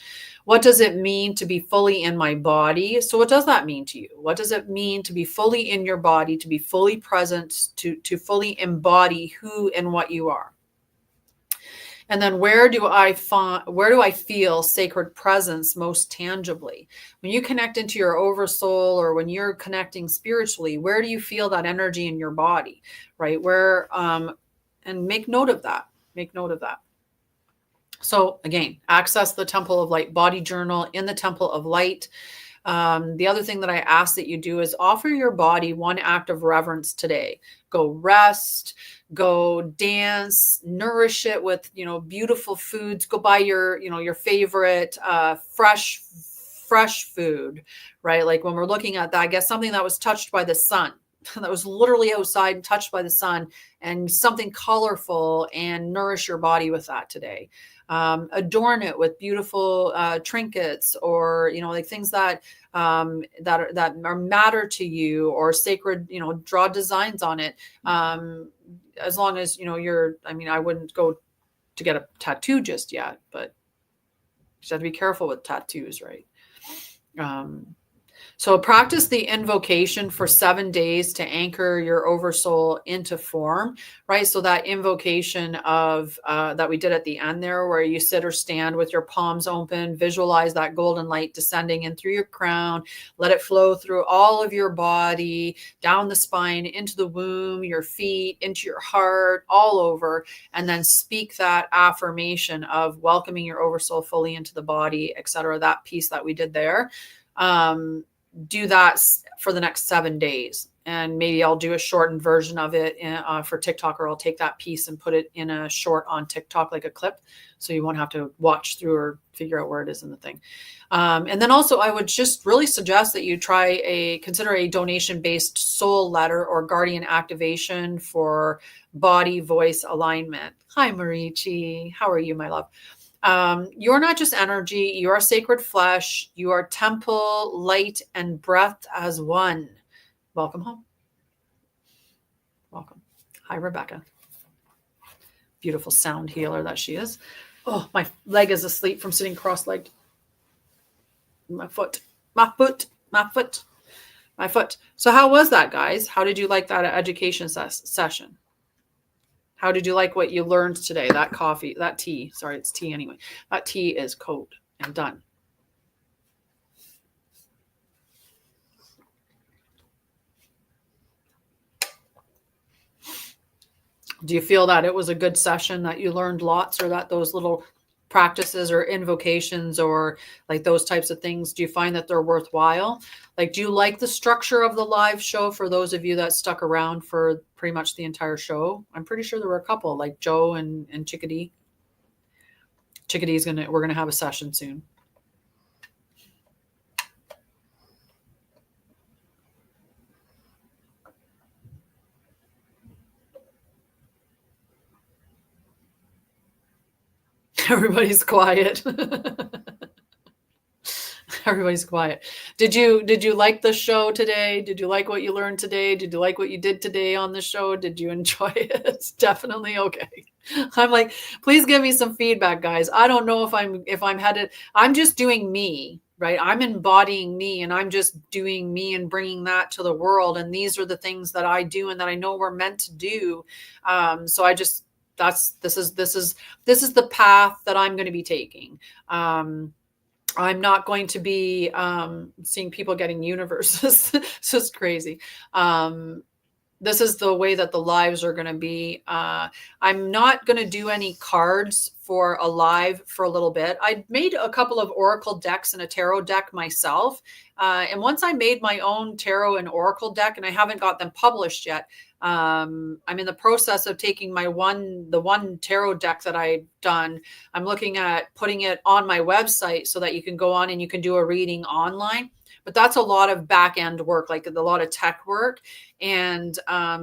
What does it mean to be fully in my body? So what does that mean to you? What does it mean to be fully in your body, to be fully present, to fully embody who and what you are? And then where do I feel sacred presence most tangibly? When you connect into your oversoul, or when you're connecting spiritually, where do you feel that energy in your body, right? Where, and make note of that. Make note of that. So again, access the Temple of Light body journal in the Temple of Light. The other thing that I ask that you do is offer your body one act of reverence today. Go rest, go dance, nourish it with, beautiful foods. Go buy your favorite fresh food, right? Like when we're looking at that, I guess something that was touched by the sun, that was literally outside and touched by the sun, and something colorful, and nourish your body with that today. Adorn it with beautiful trinkets, or like things that are matter to you, or sacred. Draw designs on it. As long as I wouldn't go to get a tattoo just yet, but you just have to be careful with tattoos, right? So practice the invocation for 7 days to anchor your oversoul into form, right? So that invocation of that we did at the end there, where you sit or stand with your palms open, visualize that golden light descending in through your crown, let it flow through all of your body, down the spine, into the womb, your feet, into your heart, all over, and then speak that affirmation of welcoming your oversoul fully into the body, etc. That piece that we did there. Do that for the next 7 days. And maybe I'll do a shortened version of it for TikTok, or I'll take that piece and put it in a short on TikTok, like a clip. So you won't have to watch through or figure out where it is in the thing. And then also I would just really suggest that you consider a donation-based soul letter or guardian activation for body voice alignment. Hi, Marichi. How are you, my love? You're not just energy. You are sacred flesh. You are temple, light, and breath as one. Welcome home. Welcome. Hi, Rebecca. Beautiful sound healer that she is. Oh, my leg is asleep from sitting cross-legged. My foot. So how was that, guys? How did you like that education session? How did you like what you learned today? That coffee, that tea, sorry, it's tea anyway. That tea is cold and done. Do you feel that it was a good session, that you learned lots, or that those little practices or invocations or like those types of things, do you find that they're worthwhile? Like, do you like the structure of the live show for those of you that stuck around for pretty much the entire show? I'm pretty sure there were a couple, like Joe and Chickadee. We're gonna have a session soon. Everybody's quiet. Everybody's quiet. Did you like the show today? Did you like what you learned today? Did you like what you did today on the show? Did you enjoy it? Definitely. Okay. I'm like, please give me some feedback, guys. I don't know if I'm headed. I'm just doing me, right? I'm embodying me, and I'm just doing me and bringing that to the world. And these are the things that I do and that I know we're meant to do. So I just, this is the path that I'm going to be taking. I'm not going to be seeing people getting universes. It's just crazy. This is the way that the lives are going to be. I'm not going to do any cards for a live for a little bit. I made a couple of oracle decks and a tarot deck myself. And once I made my own tarot and oracle deck, and I haven't got them published yet, I'm in the process of taking the one tarot deck that I've done. I'm looking at putting it on my website so that you can go on and you can do a reading online. But that's a lot of back end work, like a lot of tech work. And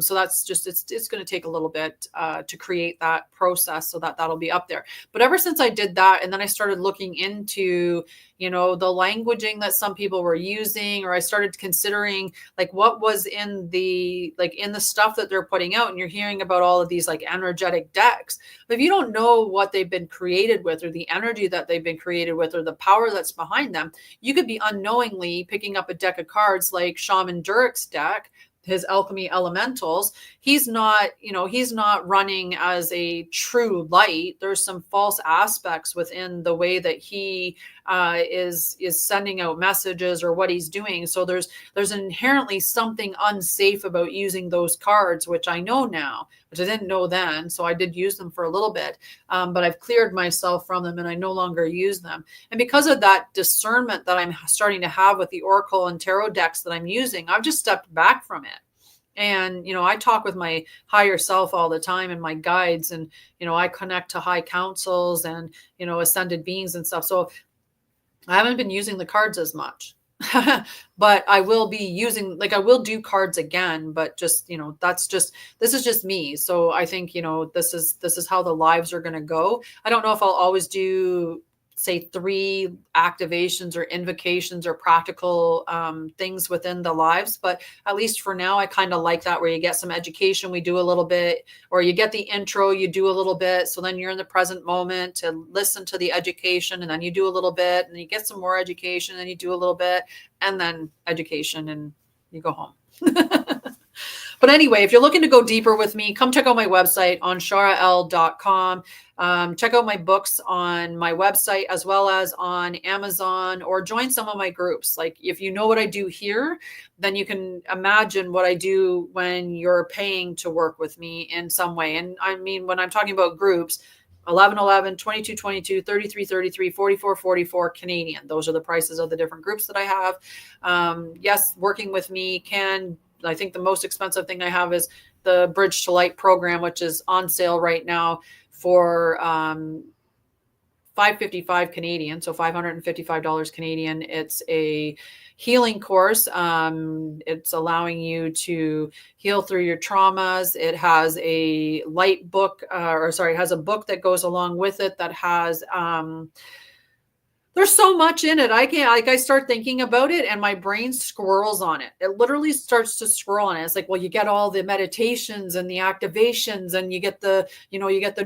so that's just, it's going to take a little bit to create that process so that that'll be up there. But ever since I did that, and then I started looking into, the languaging that some people were using, or I started considering like what was in the stuff that they're putting out, and you're hearing about all of these like energetic decks. But if you don't know what they've been created with, or the energy that they've been created with, or the power that's behind them, you could be unknowingly picking up a deck of cards like Shaman Durek's deck, his Alchemy Elementals. He's not running as a true light. There's some false aspects within the way that he is sending out messages or what he's doing. So there's inherently something unsafe about using those cards, which I know now, which I didn't know then. So I did use them for a little bit, but I've cleared myself from them and I no longer use them. And because of that discernment that I'm starting to have with the Oracle and Tarot decks that I'm using, I've just stepped back from it. And, I talk with my higher self all the time and my guides, and, I connect to high councils and, ascended beings and stuff. So I haven't been using the cards as much, but I will be using, I will do cards again, but just, this is just me. So I think, this is how the lives are going to go. I don't know if I'll always do, say, 3 activations or invocations or practical things within the lives. But at least for now, I kind of like that, where you get some education, we do a little bit, or you get the intro, you do a little bit. So then you're in the present moment to listen to the education, and then you do a little bit, and you get some more education, and you do a little bit, and then education, and you go home. But anyway, if you're looking to go deeper with me, come check out my website, Anshara'El.com. Check out my books on my website as well as on Amazon, or join some of my groups. Like, if you know what I do here, then you can imagine what I do when you're paying to work with me in some way. And I mean, when I'm talking about groups, 1111, 2222, 3333, 4444 Canadian. Those are the prices of the different groups that I have. Yes, working with me I think the most expensive thing I have is the Bridge to Light program, which is on sale right now for $555 Canadian, so $555 Canadian. It's a healing course. It's allowing you to heal through your traumas. It has a light book, it has a book that goes along with it that has there's so much in it. I start thinking about it and my brain squirrels on it. It literally starts to swirl on it. It's like, well, you get all the meditations and the activations, and you get the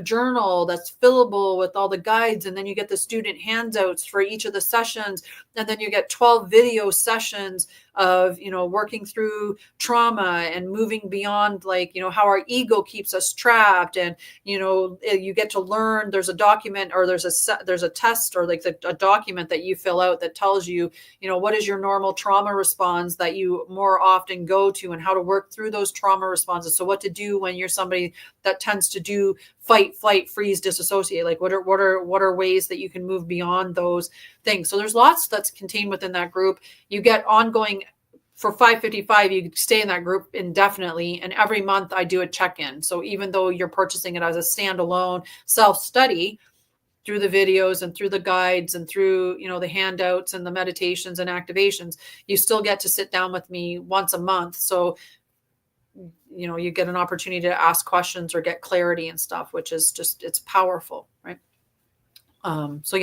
journal that's fillable with all the guides. And then you get the student handouts for each of the sessions. And then you get 12 video sessions of, working through trauma and moving beyond, how our ego keeps us trapped. And, you get to learn, there's a document, or there's a test, or a document that you fill out that tells you, what is your normal trauma response that you more often go to, and how to work through those trauma responses. So what to do when you're somebody that tends to do fight, flight, freeze, disassociate, what are ways that you can move beyond those things. So there's lots that's contained within that group. You get ongoing for $555, you stay in that group indefinitely. And every month I do a check-in. So even though you're purchasing it as a standalone self-study, through the videos and through the guides and through, the handouts and the meditations and activations, you still get to sit down with me once a month. So, you get an opportunity to ask questions or get clarity and stuff, which is just, it's powerful, right? So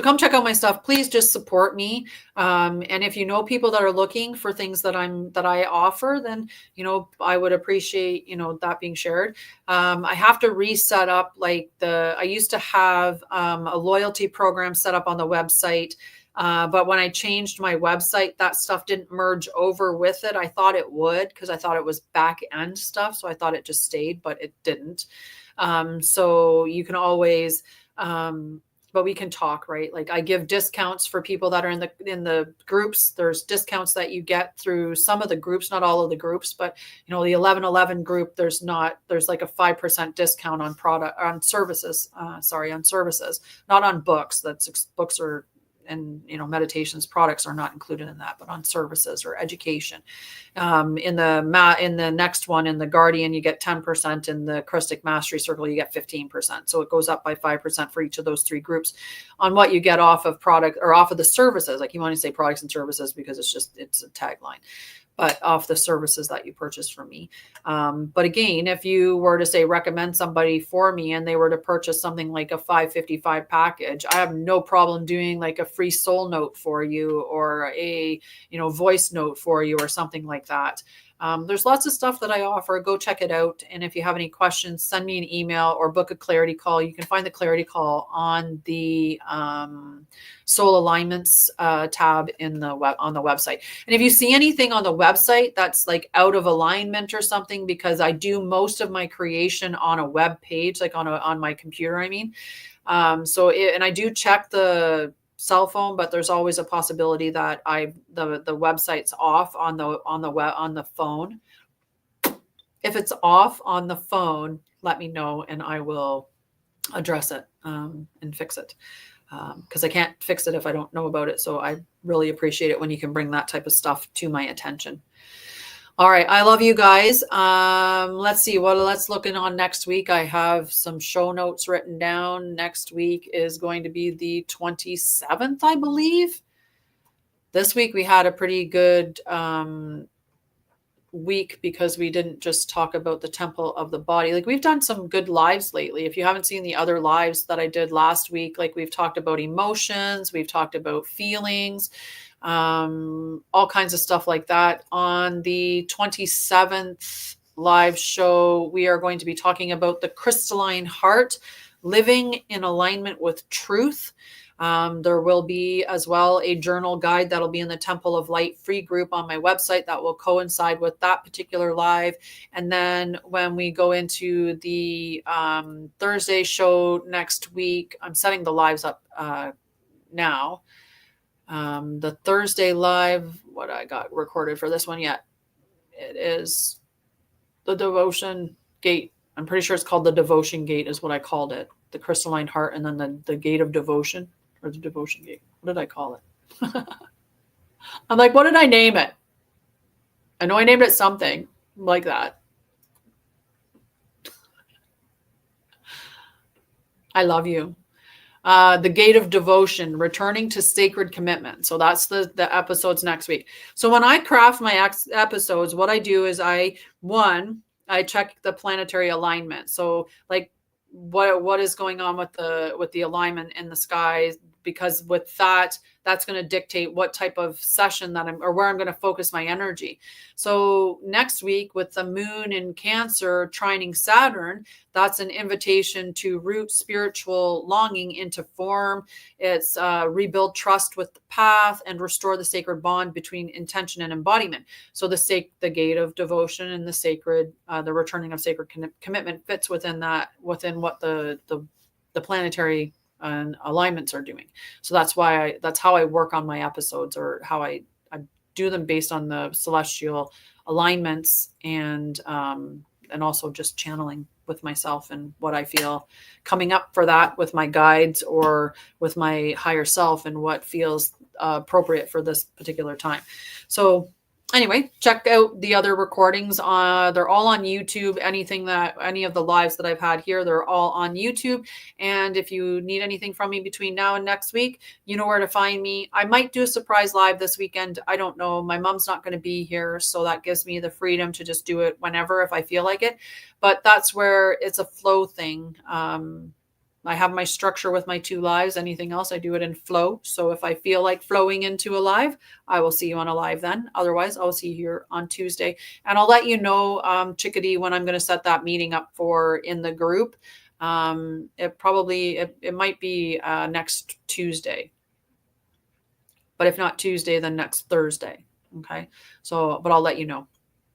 come check out my stuff. Please just support me. And if you know people that are looking for things that I offer, then, I would appreciate, that being shared. I have to reset up, I used to have, a loyalty program set up on the website. But when I changed my website, that stuff didn't merge over with it. I thought it would, because I thought it was back end stuff. So I thought it just stayed, but it didn't. So you can always, but we can talk, right? I give discounts for people that are in the groups. There's discounts that you get through some of the groups, not all of the groups, but the 1111 group, there's a 5% discount on services, not on books. Books are, and meditations products are not included in that, but on services or education. In the next one, in the Guardian, you get 10%. In the Christic Mastery Circle, you get 15%. So it goes up by 5% for each of those 3 groups on what you get off of product, or off of the services. You want to say products and services because it's a tagline, but off the services that you purchase from me. But again, if you were to say recommend somebody for me and they were to purchase something like a $555 package, I have no problem doing a free soul note for you, or a, voice note for you, or something like that. There's lots of stuff that I offer. Go check it out. And if you have any questions, send me an email or book a clarity call. You can find the clarity call on the soul alignments tab on the website. And if you see anything on the website that's out of alignment or something, because I do most of my creation on a web page, on my computer, I mean. And I do check the cell phone, but there's always a possibility that the website's off on the phone. If it's off on the phone, let me know and I will address it and fix it. Because I can't fix it if I don't know about it. So I really appreciate it when you can bring that type of stuff to my attention. All right. I love you guys. Let's see. Let's look in on next week. I have some show notes written down. Next week is going to be the 27th, I believe. This week we had a pretty good week because we didn't just talk about the temple of the body. Like, we've done some good lives lately. If you haven't seen the other lives that I did last week, like, we've talked about emotions, we've talked about feelings, all kinds of stuff like that. On the 27th live show, we are going to be talking about the crystalline heart, living in alignment with truth. There will be as well a journal guide that'll be in the Temple of Light free group on my website that will coincide with that particular live. And then when we go into the Thursday show next week, I'm setting the lives up now. The Thursday live, what I got recorded for this one yet, it is the Devotion Gate. I'm pretty sure it's called the Devotion Gate is what I called it. The crystalline heart and then the Gate of Devotion. Or the Devotion Gate. What did I call it? I'm like, what did I name it? I know I named it something like that. I love you. The Gate of Devotion, returning to sacred commitment. So that's the episodes next week. So when I craft my episodes, what I do is I check the planetary alignment. So like what is going on with the alignment in the skies, because with that's going to dictate what type of session where I'm going to focus my energy. So next week with the moon in Cancer trining Saturn, that's an invitation to root spiritual longing into form. It's rebuild trust with the path and restore the sacred bond between intention and embodiment. So the Gate of Devotion and the returning of sacred commitment fits within what the planetary and alignments are doing. So that's how I work on my episodes, or how I do them based on the celestial alignments, and also just channeling with myself and what I feel coming up for that with my guides or with my higher self, and what feels appropriate for this particular time. So anyway, check out the other recordings. They're all on YouTube. Any of the lives that I've had here, they're all on YouTube. And if you need anything from me between now and next week, you know where to find me. I might do a surprise live this weekend. I don't know. My mom's not going to be here, so that gives me the freedom to just do it whenever if I feel like it. But that's where it's a flow thing. I have my structure with my 2 lives. Anything else, I do it in flow. So if I feel like flowing into a live, I will see you on a live then. Otherwise, I'll see you here on Tuesday. And I'll let you know, Chickadee, when I'm going to set that meeting up for in the group. It might be next Tuesday. But if not Tuesday, then next Thursday. Okay. But I'll let you know.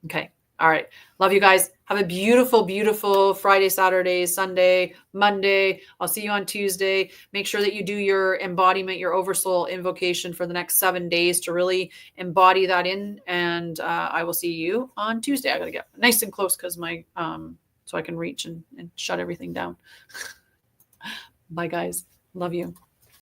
Okay. All right. Love you guys. Have a beautiful, beautiful Friday, Saturday, Sunday, Monday. I'll see you on Tuesday. Make sure that you do your embodiment, your oversoul invocation for the next 7 days to really embody that in. And I will see you on Tuesday. I got to get nice and close because so I can reach and shut everything down. Bye, guys. Love you.